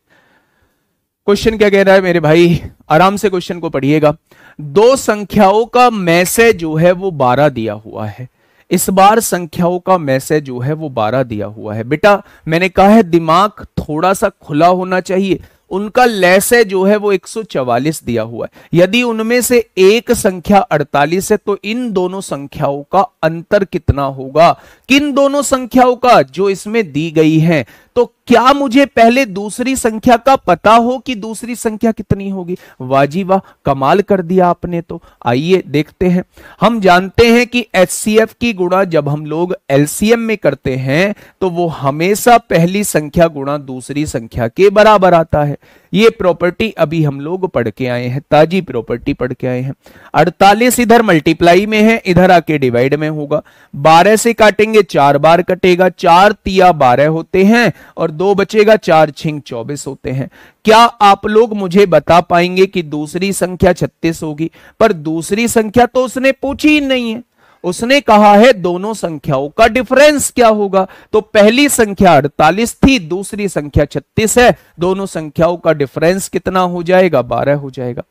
क्वेश्चन क्या कह रहा है मेरे भाई, आराम से क्वेश्चन को पढ़िएगा। दो संख्याओं का मैसेज जो है वो 12 दिया हुआ है, इस बार संख्याओं का मैसेज जो है वो 12 दिया हुआ है। बेटा मैंने कहा है दिमाग थोड़ा सा खुला होना चाहिए। उनका लैसे जो है वो 144 दिया हुआ है, यदि उनमें से एक संख्या 48 है तो इन दोनों संख्याओं का अंतर कितना होगा? किन दोनों संख्याओं का? जो इसमें दी गई है। तो क्या मुझे पहले दूसरी संख्या का पता हो कि दूसरी संख्या कितनी होगी? वाह जी वाह, कमाल कर दिया आपने। तो आइए देखते हैं। हम जानते हैं कि एचसीएफ की गुणा जब हम लोग एलसीएम में करते हैं तो वो हमेशा पहली संख्या गुणा दूसरी संख्या के बराबर आता है। ये प्रॉपर्टी अभी हम लोग पढ़ के आए हैं, ताजी प्रॉपर्टी पढ़ के आए हैं। 48 इधर मल्टीप्लाई में है, इधर आके डिवाइड में होगा। 12 से काटेंगे 4 बार कटेगा, 4 तिया 12 होते हैं और 2 बचेगा, 4 छिंग 24 होते हैं। क्या आप लोग मुझे बता पाएंगे कि दूसरी संख्या 36 होगी? पर दूसरी संख्या तो उसने पूछी ही नहीं है, उसने कहा है दोनों संख्याओं का डिफरेंस क्या होगा। तो पहली संख्या 48 थी, दूसरी संख्या 36 है, दोनों संख्याओं का डिफरेंस कितना हो जाएगा? 12 हो जाएगा।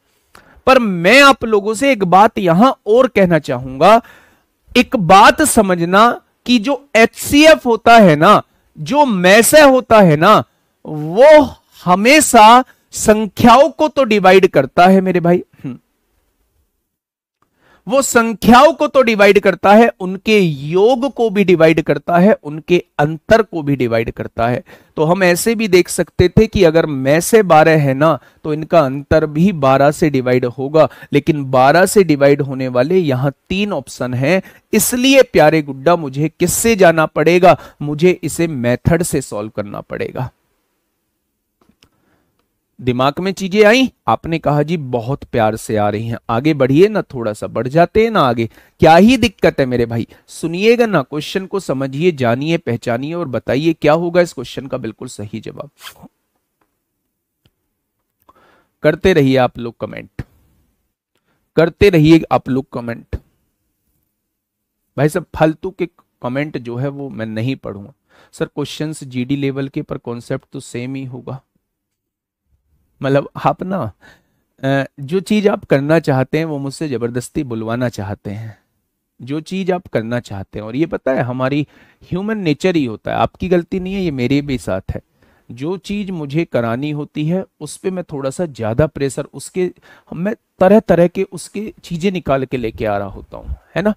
पर मैं आप लोगों से एक बात यहां और कहना चाहूंगा, एक बात समझना कि जो एचसीएफ होता है ना, जो मैसे होता है ना, वो हमेशा संख्याओं को तो डिवाइड करता है मेरे भाई, वो संख्याओं को तो डिवाइड करता है, उनके योग को भी डिवाइड करता है, उनके अंतर को भी डिवाइड करता है। तो हम ऐसे भी देख सकते थे कि अगर में से 12 है ना तो इनका अंतर भी 12 से डिवाइड होगा, लेकिन 12 से डिवाइड होने वाले यहां 3 ऑप्शन हैं। इसलिए प्यारे गुड्डा मुझे किससे जाना पड़ेगा? मुझे इसे मेथड से सॉल्व करना पड़ेगा। दिमाग में चीजें आई? आपने कहा जी बहुत प्यार से आ रही हैं, आगे बढ़िए ना, थोड़ा सा बढ़ जाते हैं ना आगे, क्या ही दिक्कत है मेरे भाई। सुनिएगा ना, क्वेश्चन को समझिए, जानिए, पहचानिए और बताइए क्या होगा इस क्वेश्चन का बिल्कुल सही जवाब। करते रहिए आप लोग कमेंट, करते रहिए आप लोग कमेंट। भाई सब फालतू के कमेंट जो है वो मैं नहीं पढ़ूंगा। सर क्वेश्चंस जीडी लेवल के, पर कॉन्सेप्ट तो सेम ही होगा। मतलब आप ना जो चीज आप करना चाहते हैं वो मुझसे जबरदस्ती बुलवाना चाहते हैं, जो चीज आप करना चाहते हैं। और ये पता है हमारी ह्यूमन नेचर ही होता है, आपकी गलती नहीं है, ये मेरे भी साथ है। जो चीज मुझे करानी होती है उस पे मैं थोड़ा सा ज्यादा प्रेशर, उसके मैं तरह तरह के उसके चीजें निकाल के लेके आ रहा होता हूँ, है ना।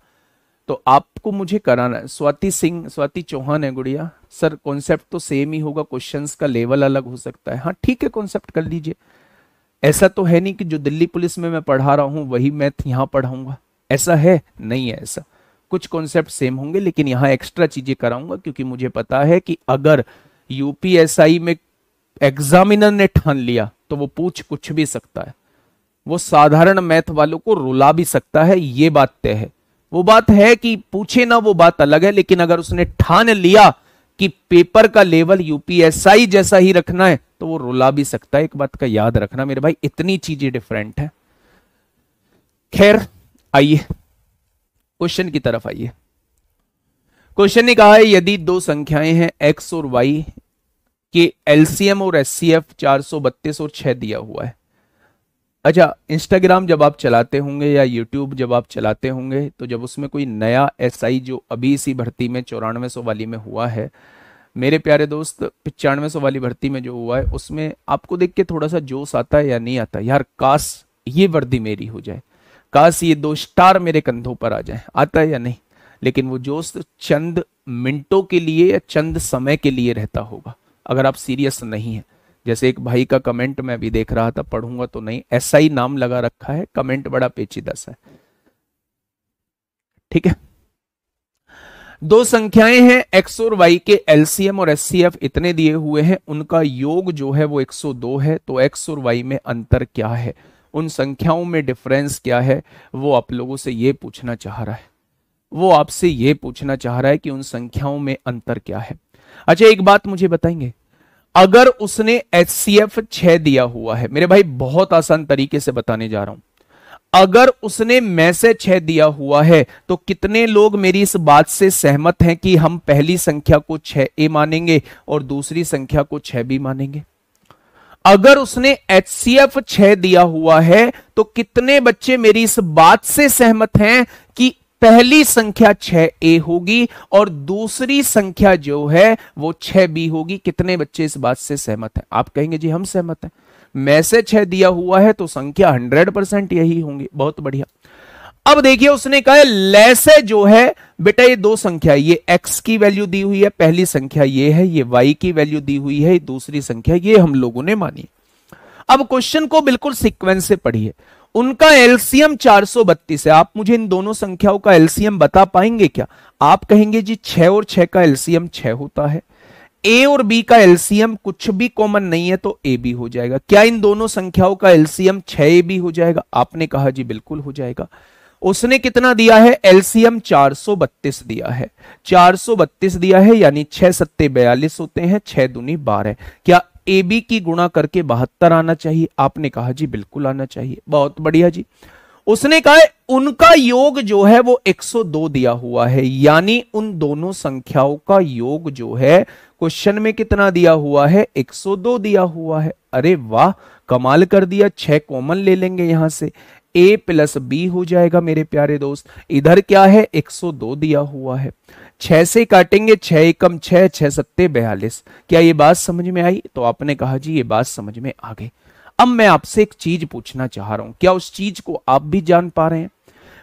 तो आपको मुझे कराना है। स्वाति सिंह, स्वाति चौहान है गुड़िया, सर कॉन्सेप्ट तो सेम ही होगा, क्वेश्चंस का लेवल अलग हो सकता है। हाँ ठीक है, कॉन्सेप्ट कर लीजिए। ऐसा तो है नहीं कि जो दिल्ली पुलिस में मैं पढ़ा रहा हूं वही मैथ यहां पढ़ाऊंगा, ऐसा है नहीं है। ऐसा कुछ कॉन्सेप्ट सेम होंगे, लेकिन यहां एक्स्ट्रा चीजें कराऊंगा, क्योंकि मुझे पता है कि अगर यूपीएसआई में एग्जामिनर ने ठान लिया तो वो पूछ कुछ भी सकता है, वो साधारण मैथ वालों को रुला भी सकता है, ये बात तय है। वो बात है कि पूछे ना, वो बात अलग है, लेकिन अगर उसने ठान लिया कि पेपर का लेवल यूपीएसआई जैसा ही रखना है तो वो रुला भी सकता है। एक बात का याद रखना मेरे भाई, इतनी चीजें डिफरेंट है। खैर आइए क्वेश्चन की तरफ आइए। क्वेश्चन ने कहा है यदि दो संख्याएं हैं x और y के एलसीएम और एचसीएफ 432 और 6 दिया हुआ है। अच्छा, इंस्टाग्राम जब आप चलाते होंगे या यूट्यूब जब आप चलाते होंगे तो जब उसमें कोई नया एसआई जो अभी इसी भर्ती में 9400 वाली में हुआ है, मेरे प्यारे दोस्त 9500 वाली भर्ती में जो हुआ है उसमें आपको देख के थोड़ा सा जोश आता है या नहीं आता? यार काश ये वर्दी मेरी हो जाए, काश ये 2 स्टार मेरे कंधों पर आ जाए, आता है या नहीं? लेकिन वो जोश चंद मिनटों के लिए या चंद समय के लिए रहता होगा अगर आप सीरियस नहीं है। जैसे एक भाई का कमेंट मैं भी देख रहा था, पढ़ूंगा तो नहीं, एसआई नाम लगा रखा है, कमेंट बड़ा पेचीदा सा है। ठीक है, दो संख्याएं हैं x और y के एलसीएम और एचसीएफ इतने दिए हुए हैं, उनका योग जो है वो 102 है। तो x और y में अंतर क्या है, उन संख्याओं में डिफरेंस क्या है, वो आप लोगों से ये पूछना चाह रहा है। वो आपसे ये पूछना चाह रहा है कि उन संख्याओं में अंतर क्या है। अच्छा एक बात मुझे बताएंगे, अगर उसने HCF 6 दिया हुआ है, मेरे भाई बहुत आसान तरीके से बताने जा रहा हूं, अगर उसने में से 6 दिया हुआ है तो कितने लोग मेरी इस बात से सहमत हैं कि हम पहली संख्या को 6A मानेंगे और दूसरी संख्या को 6B मानेंगे? अगर उसने HCF 6 दिया हुआ है तो कितने बच्चे मेरी इस बात से सहमत हैं कि पहली संख्या 6A होगी और दूसरी संख्या जो है वो 6B होगी? कितने बच्चे इस बात से सहमत हैं? आप कहेंगे जी हम सहमत हैं, में से 6 दिया हुआ है तो संख्या 100% यही होंगी। बहुत बढ़िया। अब देखिए उसने कहा लैसे जो है बेटा ये दो संख्या, ये x की वैल्यू दी हुई है, पहली संख्या ये है, ये y की वैल्यू दी हुई है, दूसरी संख्या ये हम लोगों ने मानी। अब क्वेश्चन को बिल्कुल सीक्वेंस से पढ़िए। उनका एलसीएम 432 है, आप मुझे इन दोनों संख्याओं का एलसीएम बता पाएंगे क्या? आप कहेंगे जी 6 और 6 का एलसीएम 6 होता है, ए और बी का एलसीएम कुछ भी कॉमन नहीं है तो ए बी हो जाएगा। क्या इन दोनों संख्याओं का एलसीएम 6AB हो जाएगा? आपने कहा जी बिल्कुल हो जाएगा। उसने कितना दिया है? एलसीएम 432 दिया है, 432 दिया है, यानी 6 सत्ते 42 होते हैं, 6 दूनी 12। क्या ए बी की गुणा करके 72 आना चाहिए? आपने कहा जी बिल्कुल आना चाहिए। बहुत बढ़िया जी। उसने कहा उनका योग जो है वो 102 दिया हुआ है, यानी उन दोनों संख्याओं का योग जो है क्वेश्चन में कितना दिया हुआ है? 102 दिया हुआ है। अरे वाह, कमाल कर दिया। 6 कॉमन ले लेंगे यहां से, a प्लस बी हो जाएगा मेरे प्यारे दोस्त। इधर क्या है? 102 दिया हुआ है, 6 से काटेंगे, 6 एकम 6, 6 सत्ते 42। क्या ये बात समझ में आई? तो आपने कहा जी ये बात समझ में आ गई। अब मैं आपसे एक चीज पूछना चाह रहा हूं, क्या उस चीज को आप भी जान पा रहे हैं?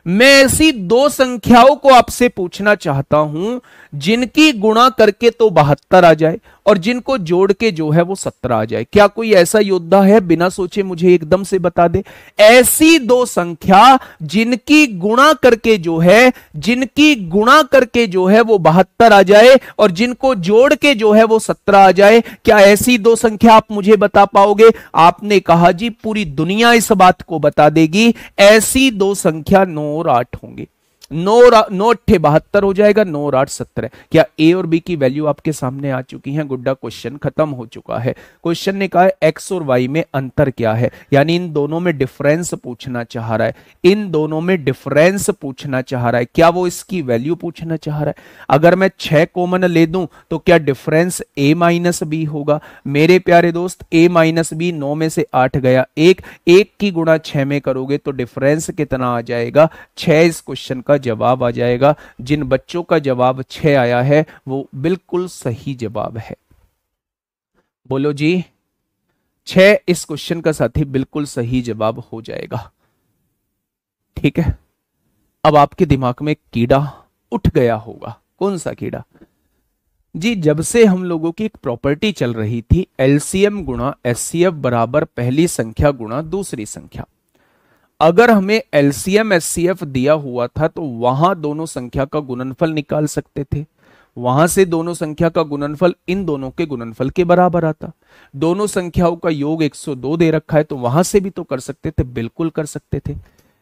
मैं ऐसी दो संख्याओं को आपसे पूछना चाहता हूं जिनकी गुणा करके तो 72 आ जाए और जिनको जोड़ के जो है वो 17 आ जाए। क्या कोई ऐसा योद्धा है बिना सोचे मुझे एकदम से बता दे? ऐसी दो संख्या जिनकी गुणा करके जो है, जिनकी गुणा करके जो है वो 72 आ जाए और जिनको जोड़ के जो है वो 17 आ जाए। क्या ऐसी दो संख्या आप मुझे बता पाओगे? आपने कहा जी पूरी दुनिया इस बात को बता देगी। ऐसी दो संख्या 9 और 8 होंगे। 9 अट्ठे 72 हो जाएगा, 9 और 8 17। क्या ए और बी की वैल्यू आपके सामने आ चुकी है? गुड्डा क्वेश्चन खत्म हो चुका है। क्वेश्चन ने कहा एक्स और वाई में अंतर क्या है, यानी इन दोनों में डिफरेंस पूछना चाह रहा है। इन दोनों में डिफरेंस पूछना चाह रहा है। क्या वो इसकी वैल्यू पूछना चाह रहा है? अगर मैं 6 कॉमन ले दूं तो क्या डिफरेंस a माइनस बी होगा? मेरे प्यारे दोस्त a माइनस बी, 9 में से 8 गया 1, 1 की गुणा 6 में करोगे तो डिफरेंस कितना आ जाएगा? 6 इस क्वेश्चन का जवाब आ जाएगा। जिन बच्चों का जवाब 6 आया है वो बिल्कुल सही जवाब है। बोलो जी, 6 इस क्वेश्चन का साथी बिल्कुल सही जवाब हो जाएगा। ठीक है, अब आपके दिमाग में कीड़ा उठ गया होगा। कौन सा कीड़ा जी? जब से हम लोगों की एक प्रॉपर्टी चल रही थी एलसीएम गुणा एचसीएफ बराबर पहली संख्या गुणा दूसरी संख्या। अगर हमें एलसीएम एचसीएफ दिया हुआ था तो वहां दोनों संख्या का गुणनफल निकाल सकते थे, वहां से दोनों संख्या का गुणनफल इन दोनों के गुणनफल के बराबर आता। दोनों संख्याओं का योग 102 दे रखा है तो वहां से भी तो कर सकते थे, बिल्कुल कर सकते थे,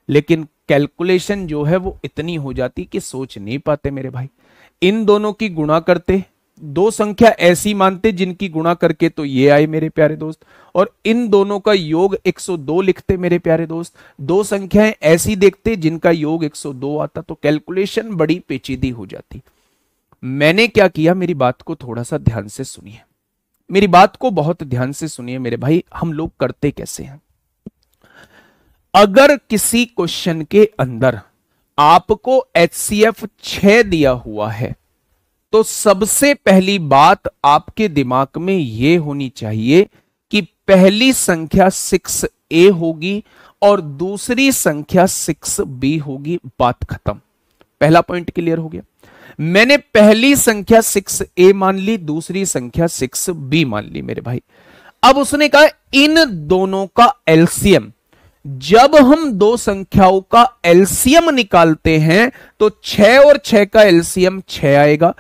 लेकिन कैलकुलेशन जो है वो इतनी हो जाती कि सोच नहीं पाते मेरे भाई। इन दोनों की गुणा करते, दो संख्या ऐसी मानते जिनकी गुणा करके तो ये आए मेरे प्यारे दोस्त, और इन दोनों का योग 102 लिखते मेरे प्यारे दोस्त। दो संख्याएं ऐसी देखते जिनका योग 102 आता, तो कैलकुलेशन बड़ी पेचीदी हो जाती। मैंने क्या किया, मेरी बात को थोड़ा सा ध्यान से सुनिए, मेरी बात को बहुत ध्यान से सुनिए मेरे भाई। हम लोग करते कैसे हैं, अगर किसी क्वेश्चन के अंदर आपको एचसीएफ 6 दिया हुआ है तो सबसे पहली बात आपके दिमाग में यह होनी चाहिए कि पहली संख्या 6a होगी और दूसरी संख्या 6b होगी। बात खत्म। पहला पॉइंट क्लियर हो गया। मैंने पहली संख्या 6a मान ली, दूसरी संख्या 6b मान ली मेरे भाई। अब उसने कहा इन दोनों का एलसीएम, जब हम दो संख्याओं का एलसीएम निकालते हैं तो 6 और 6 का एलसीएम 6 आएगा।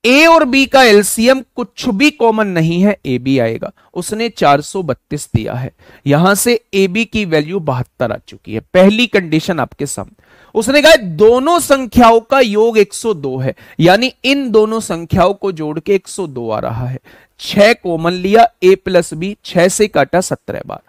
ए और बी का एलसीएम कुछ भी कॉमन नहीं है, ए बी आएगा। उसने 432 दिया है, यहां से ए बी की वैल्यू 72 आ चुकी है। पहली कंडीशन आपके सामने। उसने कहा दोनों संख्याओं का योग 102 है, यानी इन दोनों संख्याओं को जोड़ के 102 आ रहा है। 6 कॉमन लिया, ए प्लस बी, 6 से काटा 17 बार।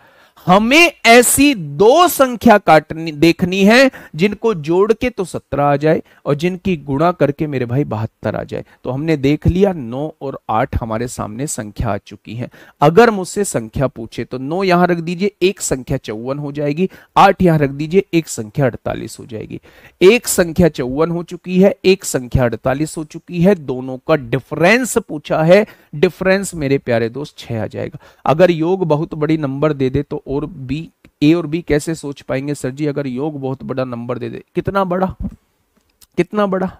हमें ऐसी दो संख्या काटनी देखनी है जिनको जोड़ के तो 17 आ जाए और जिनकी गुणा करके मेरे भाई 72 आ जाए। तो हमने देख लिया 9 और 8 हमारे सामने संख्या आ चुकी है। अगर मुझसे संख्या पूछे तो 9 यहां रख दीजिए, एक संख्या 54 हो जाएगी। 8 यहां रख दीजिए, एक संख्या 48 हो जाएगी। एक संख्या 54 हो चुकी है, एक संख्या 48 हो चुकी है। दोनों का डिफरेंस पूछा है, डिफरेंस मेरे प्यारे दोस्त 6 आ जाएगा। अगर योग बहुत बड़ी नंबर दे दे तो और बी, ए और बी कैसे सोच पाएंगे सर जी? अगर योग बहुत बड़ा नंबर दे दे, कितना बड़ा, कितना बड़ा?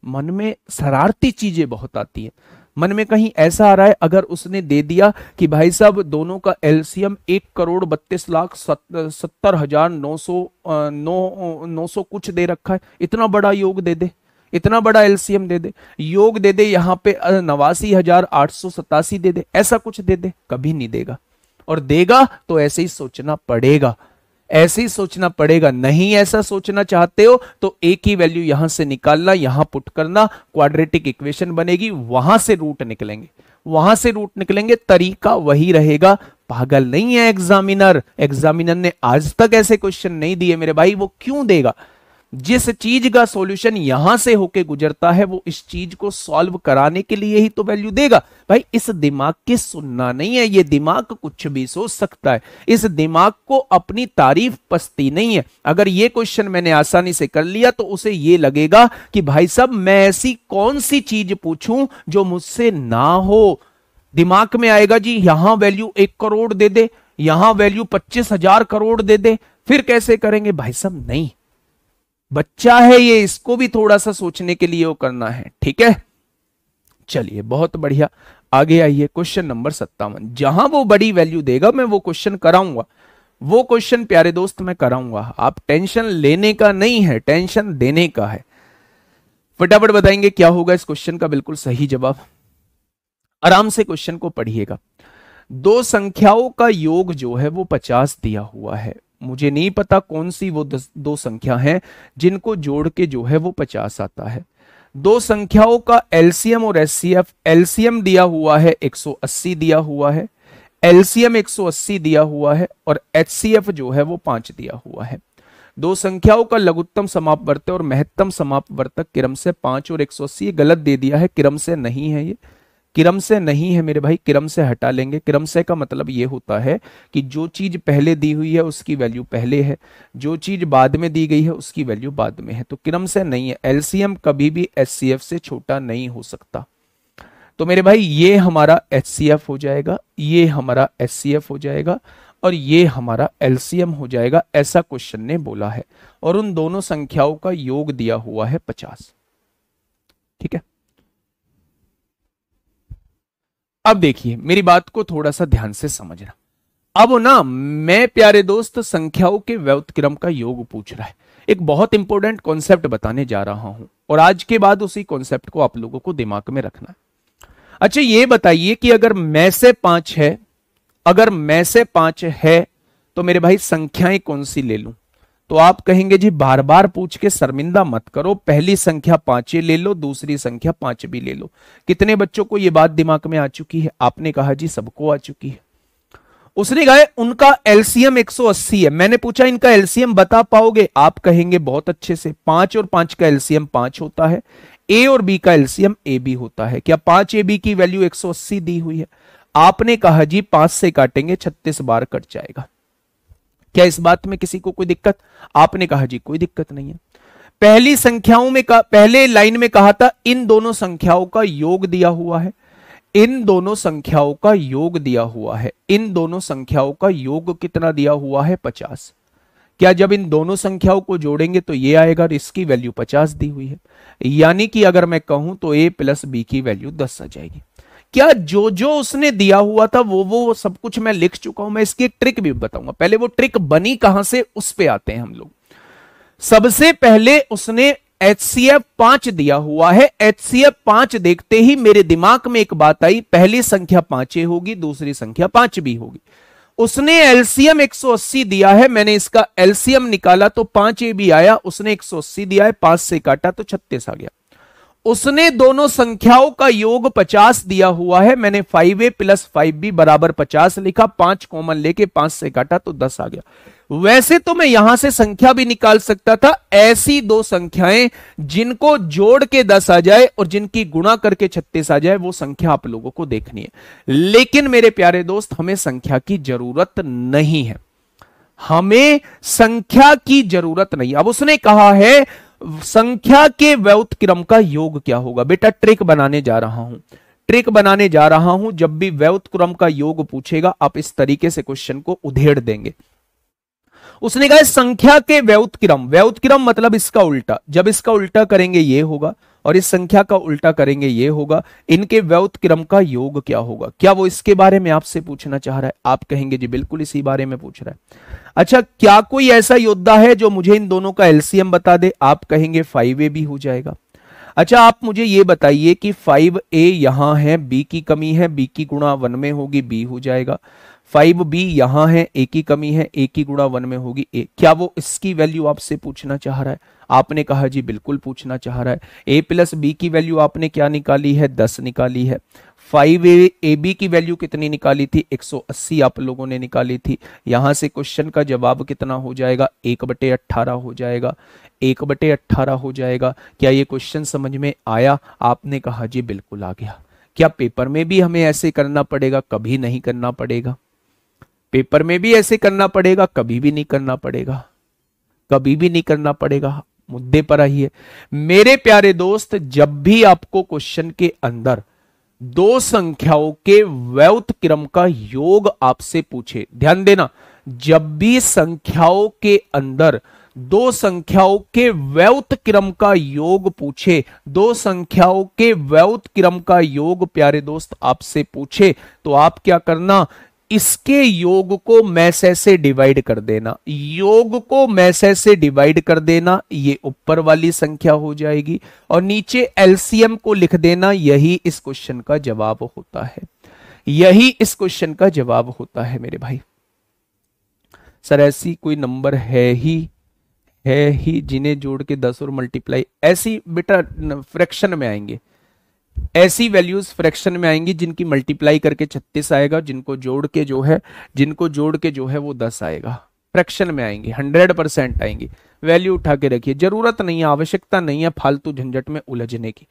मन में शरारती चीजें बहुत आती है। मन में कहीं ऐसा आ रहा है अगर उसने दे दिया कि भाई साहब दोनों का एलसीएम 1,32,70,900 कुछ दे रखा है, इतना बड़ा योग दे दे, इतना बड़ा एलसीएम दे दे, योग दे दे यहां पे 89,887 दे दे, ऐसा कुछ दे दे? कभी नहीं देगा। और देगा तो ऐसे ही सोचना पड़ेगा, ऐसे ही सोचना पड़ेगा। नहीं ऐसा सोचना चाहते हो तो एक ही वैल्यू यहां से निकालना, यहां पुट करना, क्वाड्रेटिक इक्वेशन बनेगी, वहां से रूट निकलेंगे, वहां से रूट निकलेंगे, तरीका वही रहेगा। पागल नहीं है एग्जामिनर, एग्जामिनर ने आज तक ऐसे क्वेश्चन नहीं दिए मेरे भाई। वो क्यों देगा? जिस चीज का सॉल्यूशन यहां से होके गुजरता है वो इस चीज को सॉल्व कराने के लिए ही तो वैल्यू देगा। भाई इस दिमाग के सुनना नहीं है, ये दिमाग कुछ भी सोच सकता है, इस दिमाग को अपनी तारीफ पसती नहीं है। अगर ये क्वेश्चन मैंने आसानी से कर लिया तो उसे ये लगेगा कि भाई साहब मैं ऐसी कौन सी चीज पूछूं जो मुझसे ना हो। दिमाग में आएगा जी यहां वैल्यू 1 करोड़ दे दे, यहां वैल्यू 25,000 करोड़ दे दे, फिर कैसे करेंगे? भाई साहब नहीं, बच्चा है ये, इसको भी थोड़ा सा सोचने के लिए वो करना है। ठीक है, चलिए बहुत बढ़िया, आगे आइए। Question number 57। जहां वो बड़ी वैल्यू देगा मैं वो क्वेश्चन कराऊंगा, वो क्वेश्चन प्यारे दोस्त मैं कराऊंगा। आप टेंशन लेने का नहीं है, टेंशन देने का है। फटाफट बताएंगे क्या होगा इस क्वेश्चन का बिल्कुल सही जवाब। आराम से क्वेश्चन को पढ़िएगा। दो संख्याओं का योग जो है वो 50 दिया हुआ है। मुझे नहीं पता कौन सी वो दो संख्या हैं जिनको जोड़ के जो है वो 50 आता है। दो संख्याओं का एलसीएम और एचसीएफ, एलसीएम दिया हुआ है 180 दिया हुआ है, एलसीएम 180 दिया हुआ है और एचसीएफ जो है वो 5 दिया हुआ है। दो संख्याओं का लघुत्तम समापवर्तक और महत्तम समापवर्तक क्रम से 5 और 180, गलत दे दिया है, क्रम से नहीं है, ये क्रम से नहीं है मेरे भाई, क्रम से हटा लेंगे। क्रम से का मतलब ये होता है कि जो चीज पहले दी हुई है उसकी वैल्यू पहले है, जो चीज बाद में दी गई है उसकी वैल्यू बाद में है, तो क्रम से नहीं है। एलसीएम कभी भी एचसीएफ से छोटा नहीं हो सकता। तो मेरे भाई ये हमारा एचसीएफ हो जाएगा, ये हमारा एचसीएफ हो जाएगा और ये हमारा एलसीएम हो जाएगा, ऐसा क्वेश्चन ने बोला है। और उन दोनों संख्याओं का योग दिया हुआ है 50। ठीक है, अब देखिए मेरी बात को थोड़ा सा ध्यान से समझना। अब ना मैं प्यारे दोस्त संख्याओं के व्युत्क्रम का योग पूछ रहा है, एक बहुत इंपॉर्टेंट कॉन्सेप्ट बताने जा रहा हूं और आज के बाद उसी कॉन्सेप्ट को आप लोगों को दिमाग में रखना है। अच्छा ये बताइए कि अगर मैं से 5 है, अगर मैं से 5 है तो मेरे भाई संख्याएं कौन सी ले लूं? तो आप कहेंगे जी बार बार पूछ के शर्मिंदा मत करो, पहली संख्या 5 ले लो, दूसरी संख्या 5 भी ले लो। कितने बच्चों को यह बात दिमाग में आ चुकी है? आपने कहा जी सबको आ चुकी है। उसने कहा उनका एलसीएम 180 है, मैंने पूछा इनका एलसीएम बता पाओगे? आप कहेंगे बहुत अच्छे से, 5 और 5 का एलसीएम 5 होता है, ए और बी का एलसीएम ए बी होता है। क्या 5 ए बी की वैल्यू 180 दी हुई है? आपने कहा जी 5 से काटेंगे 36 बार कट जाएगा। क्या इस बात में किसी को कोई दिक्कत? आपने कहा जी कोई दिक्कत नहीं है। पहली संख्याओं में पहले लाइन में कहा था इन दोनों संख्याओं का योग दिया हुआ है, इन दोनों संख्याओं का योग दिया हुआ है, इन दोनों संख्याओं का योग कितना दिया हुआ है? 50। क्या जब इन दोनों संख्याओं को जोड़ेंगे तो ये आएगा और इसकी वैल्यू 50 दी हुई है, यानी कि अगर मैं कहूं तो a प्लस बी की वैल्यू 10 आ जाएगी। क्या जो जो उसने दिया हुआ था वो सब कुछ मैं लिख चुका हूं? मैं इसकी एक ट्रिक भी बताऊंगा, पहले वो ट्रिक बनी कहां से उस पे आते हैं हम लोग। सबसे पहले उसने HCF 5 दिया हुआ है, HCF 5 देखते ही मेरे दिमाग में एक बात आई, पहली संख्या 5 होगी, दूसरी संख्या 5 भी होगी। उसने एलसीएम 180 दिया है, मैंने इसका एलसीएम निकाला तो 5 भी आया, उसने 180 दिया है, 5 से काटा तो 36 आ गया। उसने दोनों संख्याओं का योग 50 दिया हुआ है, मैंने 5a प्लस 5b बराबर 50 लिखा, 5 कॉमन लेके 5 से काटा तो 10 आ गया। वैसे तो मैं यहां से संख्या भी निकाल सकता था, ऐसी दो संख्याएं जिनको जोड़ के 10 आ जाए और जिनकी गुणा करके 36 आ जाए, वो संख्या आप लोगों को देखनी है। लेकिन मेरे प्यारे दोस्त हमें संख्या की जरूरत नहीं है, हमें संख्या की जरूरत नहीं। अब उसने कहा है संख्या के व्युत्क्रम का योग क्या होगा? बेटा ट्रिक बनाने जा रहा हूं, ट्रिक बनाने जा रहा हूं। जब भी व्युत्क्रम का योग पूछेगा आप इस तरीके से क्वेश्चन को उधेड़ देंगे। उसने कहा संख्या के व्युत्क्रम, व्युत्क्रम मतलब इसका उल्टा, जब इसका उल्टा करेंगे ये होगा और इस संख्या का उल्टा करेंगे ये होगा, इनके व्युत्क्रम का योग क्या होगा? क्या वो इसके बारे में आपसे पूछना चाह रहा है? आप कहेंगे जी बिल्कुल इसी बारे में पूछ रहा है। अच्छा क्या कोई ऐसा योद्धा है जो मुझे इन दोनों का एलसीएम बता दे? आप कहेंगे 5a भी हो जाएगा। अच्छा आप मुझे ये बताइए कि 5a यहां है, b की कमी है, b की गुणा 1 में होगी, b हो जाएगा। 5b यहां है, a की कमी है, a की गुणा 1 में होगी, a। क्या वो इसकी वैल्यू आपसे पूछना चाह रहा है? आपने कहा जी बिल्कुल पूछना चाह रहा है। a प्लस बी की वैल्यू आपने क्या निकाली है? 10 निकाली है। 5ab की वैल्यू कितनी निकाली थी? 180 आप लोगों ने निकाली थी। यहां से क्वेश्चन का जवाब कितना हो जाएगा? 1/18 हो जाएगा, 1/18 हो जाएगा। क्या ये क्वेश्चन समझ में आया? आपने कहा जी बिल्कुल आ गया। क्या पेपर में भी हमें ऐसे करना पड़ेगा? कभी नहीं करना पड़ेगा। पेपर में भी ऐसे करना पड़ेगा? कभी भी नहीं करना पड़ेगा, कभी भी नहीं करना पड़ेगा। मुद्दे पर आइए मेरे प्यारे दोस्त, जब भी आपको क्वेश्चन के अंदर दो संख्याओं के व्युत्क्रम का योग आपसे पूछे, ध्यान देना, जब भी संख्याओं के अंदर दो संख्याओं के व्युत्क्रम का योग पूछे, दो संख्याओं के व्युत्क्रम का योग प्यारे दोस्त आपसे पूछे, तो आप क्या करना? इसके योग को मैसे से डिवाइड कर देना, योग को मैसे से डिवाइड कर देना, ये ऊपर वाली संख्या हो जाएगी और नीचे एलसीएम को लिख देना। यही इस क्वेश्चन का जवाब होता है, यही इस क्वेश्चन का जवाब होता है मेरे भाई। सर ऐसी कोई नंबर है ही जिन्हें जोड़ के 10 और मल्टीप्लाई, ऐसी बेटा फ्रैक्शन में आएंगे, ऐसी वैल्यूज फ्रैक्शन में आएंगी जिनकी मल्टीप्लाई करके 36 आएगा, जिनको जोड़ के जो है वो 10 आएगा। फ्रैक्शन में आएंगे, 100% आएंगी। वैल्यू उठा के रखिए, जरूरत नहीं है, आवश्यकता नहीं है फालतू झंझट में उलझने की।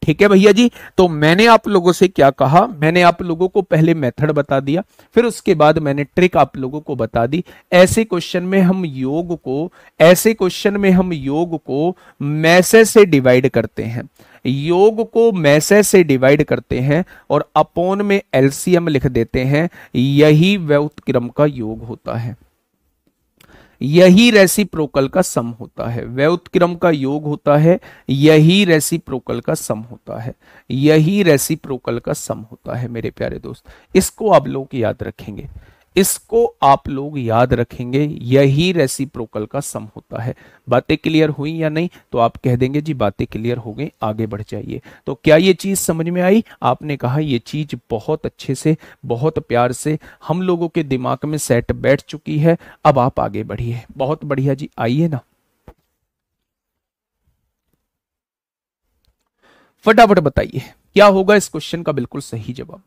ठीक है भैया जी। तो मैंने आप लोगों से क्या कहा? मैंने आप लोगों को पहले मेथड बता दिया, फिर उसके बाद मैंने ट्रिक आप लोगों को बता दी। ऐसे क्वेश्चन में हम योग को मैसे से डिवाइड करते हैं, योग को मैसे से डिवाइड करते हैं और अपॉन में एलसीएम लिख देते हैं। यही व्युत्क्रम का योग होता है, यही रेसिप्रोकल का सम होता है, व्युत्क्रम का योग होता है, यही रेसिप्रोकल का सम होता है, यही रेसिप्रोकल का सम होता है मेरे प्यारे दोस्त। इसको आप लोग याद रखेंगे, इसको आप लोग याद रखेंगे, यही रेसिप्रोकल का सम होता है। बातें क्लियर हुई या नहीं? तो आप कह देंगे जी बातें क्लियर हो गई, आगे बढ़ जाइए। तो क्या ये चीज समझ में आई? आपने कहा ये चीज बहुत अच्छे से, बहुत प्यार से हम लोगों के दिमाग में सेट बैठ चुकी है। अब आप आगे बढ़िए। बहुत बढ़िया जी, आइए ना, फटाफट बताइए क्या होगा इस क्वेश्चन का बिल्कुल सही जवाब।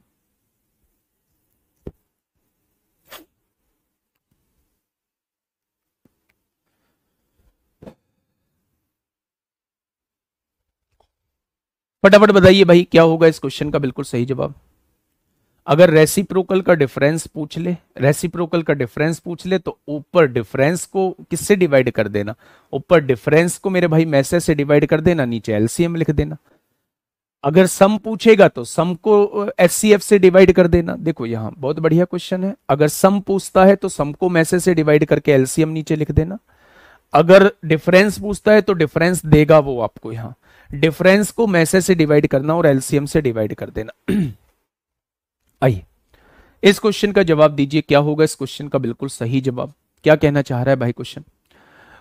फटाफट बताइए भाई क्या होगा इस क्वेश्चन का बिल्कुल सही जवाब। अगर रेसिप्रोकल का डिफरेंस पूछ ले, रेसिप्रोकल का डिफरेंस पूछ ले तो ऊपर डिफरेंस को किससे डिवाइड कर देना? ऊपर डिफरेंस को मेरे भाई मैसे से डिवाइड कर देना, नीचे एलसीएम लिख देना। अगर सम पूछेगा तो सम को एचसीएफ से डिवाइड कर देना। देखो यहां बहुत बढ़िया क्वेश्चन है। अगर सम पूछता है तो सम को मैसे से डिवाइड करके एलसीएम नीचे लिख देना। अगर डिफरेंस पूछता है तो डिफरेंस देगा वो आपको, यहां डिफरेंस को मैसे से डिवाइड करना और एलसीएम से डिवाइड कर देना। आइए इस क्वेश्चन का जवाब दीजिए, क्या होगा इस क्वेश्चन का बिल्कुल सही जवाब। क्या कहना चाह रहा है भाई क्वेश्चन?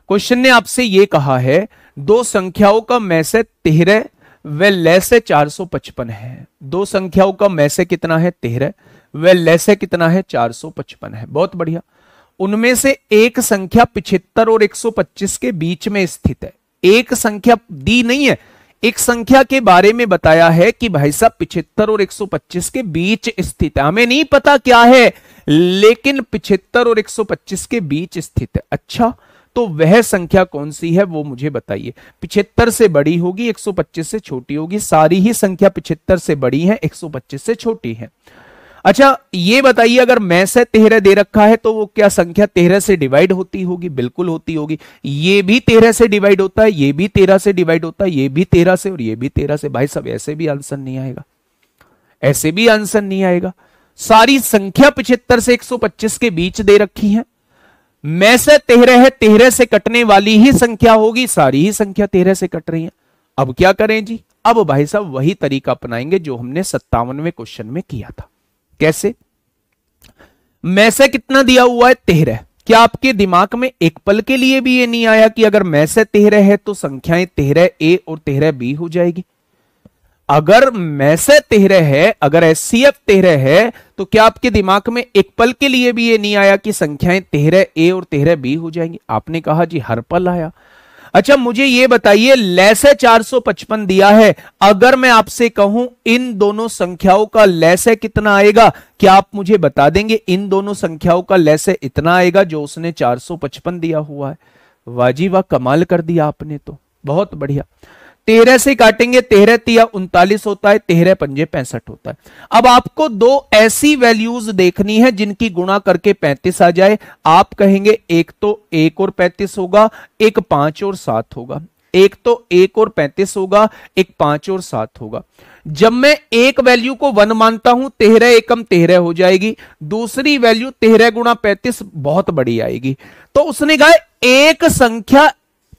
क्वेश्चन ने आपसे यह कहा है दो संख्याओं का में से 13 व ले से 455 है। दो संख्याओं का में से कितना है? 13 व ले से कितना है? 455 है। बहुत बढ़िया। उनमें से एक संख्या 75 और 125 के बीच में स्थित है। एक संख्या दी नहीं है, एक संख्या के बारे में बताया है कि भाई साहब 75 और 125 के बीच स्थित है। हमें नहीं पता क्या है, लेकिन 75 और 125 के बीच स्थित है। अच्छा, तो वह संख्या कौन सी है वो मुझे बताइए। 75 से बड़ी होगी, 125 से छोटी होगी। सारी ही संख्या 75 से बड़ी है, 125 से छोटी है। अच्छा ये बताइए, अगर में से 13 दे रखा है तो वो क्या संख्या 13 से डिवाइड होती होगी? बिल्कुल होती होगी। ये भी 13 से डिवाइड होता है, ये भी 13 से डिवाइड होता है, ये भी 13 से और ये भी 13 से। भाई साहब ऐसे भी आंसर नहीं आएगा, ऐसे भी आंसर नहीं आएगा। सारी संख्या 75 से 125 के बीच दे रखी है, में से 13 है, 13 से कटने वाली ही संख्या होगी, सारी ही संख्या 13 से कट रही है। अब क्या करें जी? अब भाई साहब वही तरीका अपनाएंगे जो हमने 57वें क्वेश्चन में किया था। कैसे? में से कितना दिया हुआ है? 13। क्या आपके दिमाग में एक पल के लिए भी ये नहीं आया कि अगर में से 13 है तो संख्याएं 13A और 13B हो जाएगी? अगर में से 13 है, अगर एचसीएफ 13 है, तो क्या आपके दिमाग में एक पल के लिए भी ये नहीं आया कि संख्याएं 13A और 13B हो जाएंगी? आपने कहा जी हर पल आया। अच्छा मुझे ये बताइए, ले से 455 दिया है, अगर मैं आपसे कहूं इन दोनों संख्याओं का ले से कितना आएगा, क्या आप मुझे बता देंगे? इन दोनों संख्याओं का ले से इतना आएगा जो उसने 455 दिया हुआ है। वाह जी वाह, कमाल कर दिया आपने तो, बहुत बढ़िया। 13 से काटेंगे, 13 तिया 39 होता है, 13 पंजे 65 होता है। अब आपको दो ऐसी वैल्यूज देखनी है जिनकी गुणा करके 35 आ जाए। आप कहेंगे एक तो 1 और 35 होगा, एक 5 और 7 होगा। एक तो 1 और 35 होगा, एक 5 और 7 होगा। जब मैं एक वैल्यू को 1 मानता हूं, 13 एकम 13 हो जाएगी। दूसरी वैल्यू 13 गुणा 35 बहुत बड़ी आएगी। तो उसने कहा एक संख्या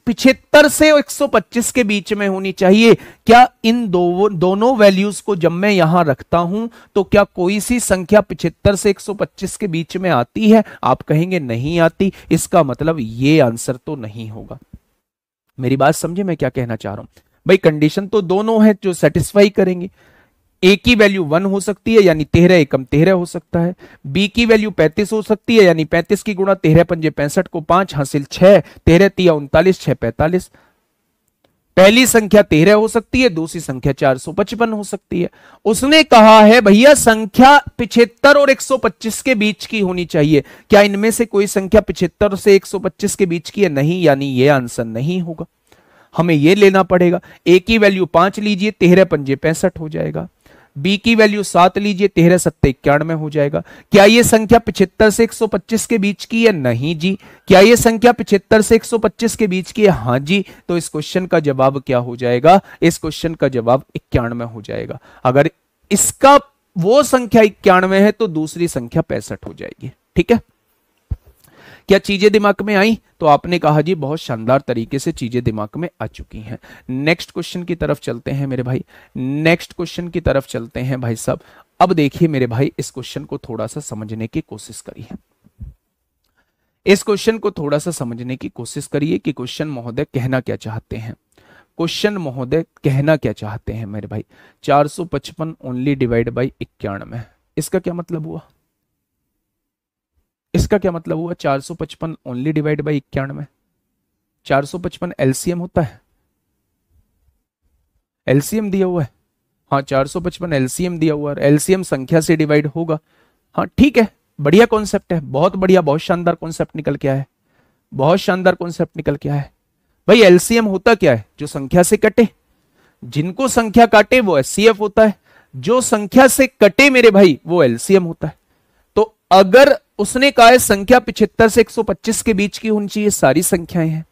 75 से 125 के बीच में होनी चाहिए। क्या इन दोनों वैल्यूज को जब मैं यहां रखता हूं तो क्या कोई सी संख्या 75 से 125 के बीच में आती है? आप कहेंगे नहीं आती। इसका मतलब ये आंसर तो नहीं होगा। मेरी बात समझे मैं क्या कहना चाह रहा हूं? भाई कंडीशन तो दोनों है जो सेटिस्फाई करेंगे। ए की वैल्यू 1 हो सकती है यानी 13 एकम 13 हो सकता है। बी की वैल्यू 35 हो सकती है यानी 35 की गुणा 13 पंजे 65 को 5 हासिल 6, 13 तिया 39, 6 45। पहली संख्या 13 हो सकती है, दूसरी संख्या 455 हो सकती है। उसने कहा है भैया संख्या 75 और 125 के बीच की होनी चाहिए। क्या इनमें से कोई संख्या 75 से 125 के बीच की है? नहीं, यानी ये आंसर नहीं होगा। हमें ये लेना पड़ेगा। ए की वैल्यू 5 लीजिए, 13 पंजे 65 हो जाएगा। बी की वैल्यू 7 लीजिए, 13 सत्ते 91 हो जाएगा। क्या ये संख्या 75 से 125 के बीच की है? नहीं जी। क्या ये संख्या 75 से 125 के बीच की है? हाँ जी। तो इस क्वेश्चन का जवाब क्या हो जाएगा? इस क्वेश्चन का जवाब 91 हो जाएगा। अगर इसका वो संख्या 91 है तो दूसरी संख्या 65 हो जाएगी। ठीक है, क्या चीजें दिमाग में आई? तो आपने कहा जी बहुत शानदार तरीके से चीजें दिमाग में आ चुकी हैं। नेक्स्ट क्वेश्चन की तरफ चलते हैं मेरे भाई, नेक्स्ट क्वेश्चन की तरफ चलते हैं भाई साहब। अब देखिए मेरे भाई, इस क्वेश्चन को थोड़ा सा समझने की कोशिश करिए, इस क्वेश्चन को थोड़ा सा समझने की कोशिश करिए कि क्वेश्चन महोदय कहना क्या चाहते हैं। क्वेश्चन महोदय कहना क्या चाहते हैं मेरे भाई। 455 ओनली डिवाइड बाई 91, इसका क्या मतलब हुआ? इसका क्या मतलब हुआ? 455 ओनली डिवाइड बाई 91, 455 एलसीएम होता है, एलसीएम दिया हुआ है। हाँ 455 एलसीएम दिया हुआ है, एलसीएम संख्या से डिवाइड होगा। हाँ ठीक है, बढ़िया कॉन्सेप्ट है, बहुत बढ़िया, बहुत शानदार कॉन्सेप्ट निकल के आया है, बहुत शानदार कॉन्सेप्ट निकल के आया है। भाई एलसीएम होता क्या है? जो संख्या से कटे, जिनको संख्या काटे वो एचसीएफ होता है, जो संख्या से कटे मेरे भाई वो एलसीएम होता है। तो अगर उसने कहा है संख्या 75 से 125 के बीच की होनी चाहिए, सारी संख्याएं हैं,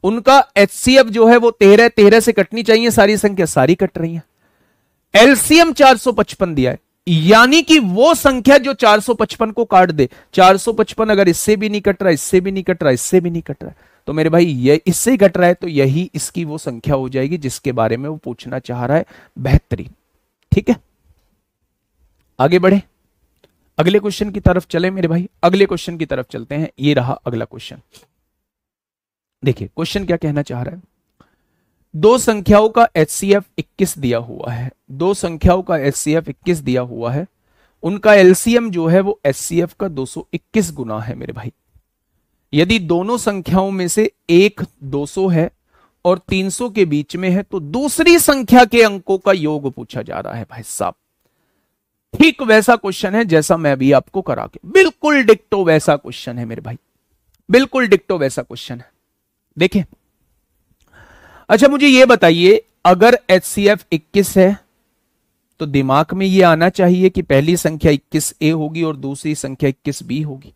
उनका एचसीएफ जो है वो 13 13 से कटनी चाहिए, सारी संख्या सारी कट रही है। एलसीएम 455 दिया है, यानी कि वो संख्या जो 455 को काट दे, 455 अगर इससे भी नहीं कट रहा, इससे भी नहीं कट रहा, इससे भी नहीं कट रहा, तो मेरे भाई ये इससे ही कट रहा है, तो यही इसकी वो संख्या हो जाएगी जिसके बारे में वो पूछना चाह रहा है। बेहतरीन, ठीक है, आगे बढ़े, अगले क्वेश्चन की तरफ चले मेरे भाई, अगले क्वेश्चन की तरफ चलते हैं। ये रहा अगला क्वेश्चन। देखिए क्वेश्चन क्या कहना चाह रहा है। दो संख्याओं का एचसीएफ 21 दिया हुआ है, दो संख्याओं का एचसीएफ 21 दिया हुआ है, उनका एलसीएम जो है वो एचसीएफ का 221 गुना है मेरे भाई। यदि दोनों संख्याओं में से एक 200 है और 300 के बीच में है, तो दूसरी संख्या के अंकों का योग पूछा जा रहा है भाई साहब। ठीक वैसा क्वेश्चन है जैसा मैं भी आपको करा के, बिल्कुल डिक्टो वैसा क्वेश्चन है मेरे भाई, बिल्कुल डिक्टो वैसा क्वेश्चन है। देखिए अच्छा मुझे यह बताइए, अगर एचसीएफ 21 है तो दिमाग में यह आना चाहिए कि पहली संख्या 21A होगी और दूसरी संख्या 21B होगी।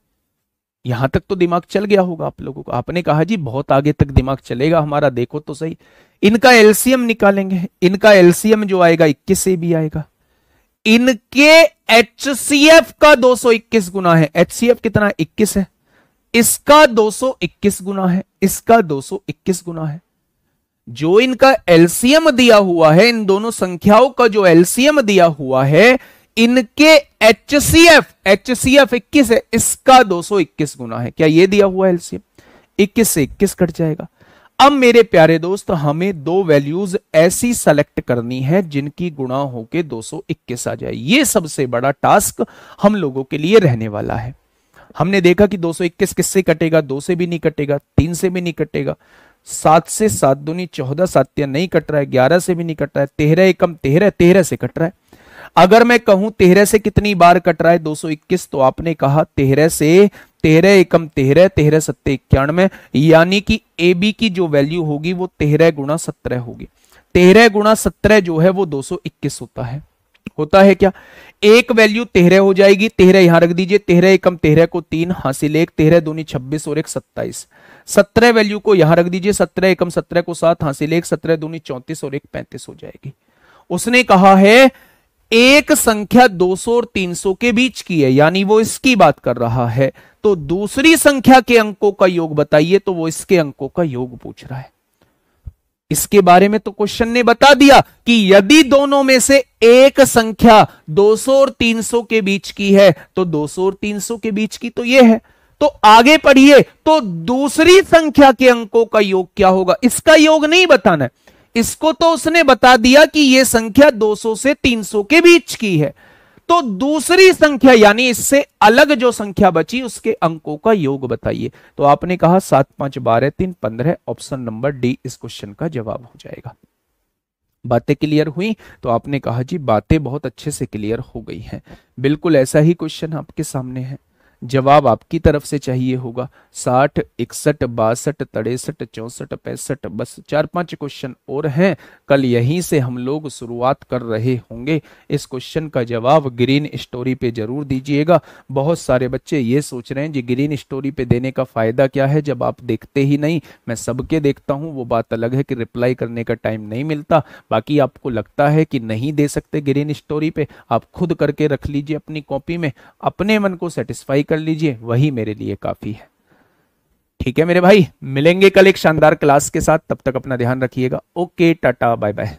यहां तक तो दिमाग चल गया होगा आप लोगों को। आपने कहा जी बहुत आगे तक दिमाग चलेगा हमारा, देखो तो सही। इनका एलसीएम निकालेंगे, इनका एलसीएम जो आएगा 21 से भी आएगा। इनके एचसीएफ का 221 गुना है, एचसीएफ कितना 21 है, इसका 221 गुना है, इसका 221 गुना है। जो इनका एलसीएम दिया हुआ है, इन दोनों संख्याओं का जो एलसीएम दिया हुआ है, इनके एचसीएफ 21 है, इसका 221 गुना है। क्या ये दिया हुआ एलसीएम? 21 से 21 कट जाएगा। अब मेरे प्यारे दोस्त हमें दो वैल्यूज ऐसी सेलेक्ट करनी है जिनकी गुणा होके 221 आ जाए। ये सबसे बड़ा टास्क हम लोगों के लिए रहने वाला है। हमने देखा कि 221 किससे कटेगा? 2 से भी नहीं कटेगा, 3 से भी नहीं कटेगा, 7 से 7 दूनी 14, 7 नहीं कट रहा है, 11 से भी नहीं कट रहा है, 13 एकम 13, 13 से कट रहा है। अगर मैं कहूं 13 से कितनी बार कट रहा है 221, तो आपने कहा 13 से 13 एकम 13, 13 सत्ते 91, यानी कि ए बी की जो वैल्यू होगी वो 13 गुणा 17 होगी। 13 गुणा 17 जो है वो 221 होता है। होता है क्या? एक वैल्यू 13 हो जाएगी, 13 यहां रख दीजिए, 13 एकम 13 को 3 हासिल 1, 13 दूनी 26 और 1 27। 17 वैल्यू को यहां रख दीजिए, 17 एकम 17 को 7 हासिल 1, 17 दूनी 34 और 1 35 हो जाएगी। उसने कहा है एक संख्या 200 और 300 के बीच की है, यानी वो इसकी बात कर रहा है। तो दूसरी संख्या के अंकों का योग बताइए, तो वो इसके अंकों का योग पूछ रहा है। इसके बारे में तो क्वेश्चन ने बता दिया कि यदि दोनों में से एक संख्या 200 और 300 के बीच की है, तो 200 और 300 के बीच की तो ये है। तो आगे पढ़िए, तो दूसरी संख्या के अंकों का योग क्या होगा? इसका योग नहीं बताना है, इसको तो उसने बता दिया कि यह संख्या 200 से 300 के बीच की है। तो दूसरी संख्या यानी इससे अलग जो संख्या बची उसके अंकों का योग बताइए। तो आपने कहा 7 5 12 3 15, ऑप्शन नंबर डी इस क्वेश्चन का जवाब हो जाएगा। बातें क्लियर हुई? तो आपने कहा जी बातें बहुत अच्छे से क्लियर हो गई हैं। बिल्कुल ऐसा ही क्वेश्चन आपके सामने है, जवाब आपकी तरफ से चाहिए होगा। 60 61 62 63 64 65, बस 4-5 क्वेश्चन और हैं। कल यहीं से हम लोग शुरुआत कर रहे होंगे। इस क्वेश्चन का जवाब ग्रीन स्टोरी पे जरूर दीजिएगा। बहुत सारे बच्चे ये सोच रहे हैं जी ग्रीन स्टोरी पे देने का फायदा क्या है जब आप देखते ही नहीं। मैं सबके देखता हूं, वो बात अलग है कि रिप्लाई करने का टाइम नहीं मिलता। बाकी आपको लगता है कि नहीं दे सकते ग्रीन स्टोरी पे, आप खुद करके रख लीजिए अपनी कॉपी में, अपने मन को सेटिस्फाई कर लीजिए, वही मेरे लिए काफी है। ठीक है मेरे भाई, मिलेंगे कल एक शानदार क्लास के साथ, तब तक अपना ध्यान रखिएगा। Okay, tata, bye bye.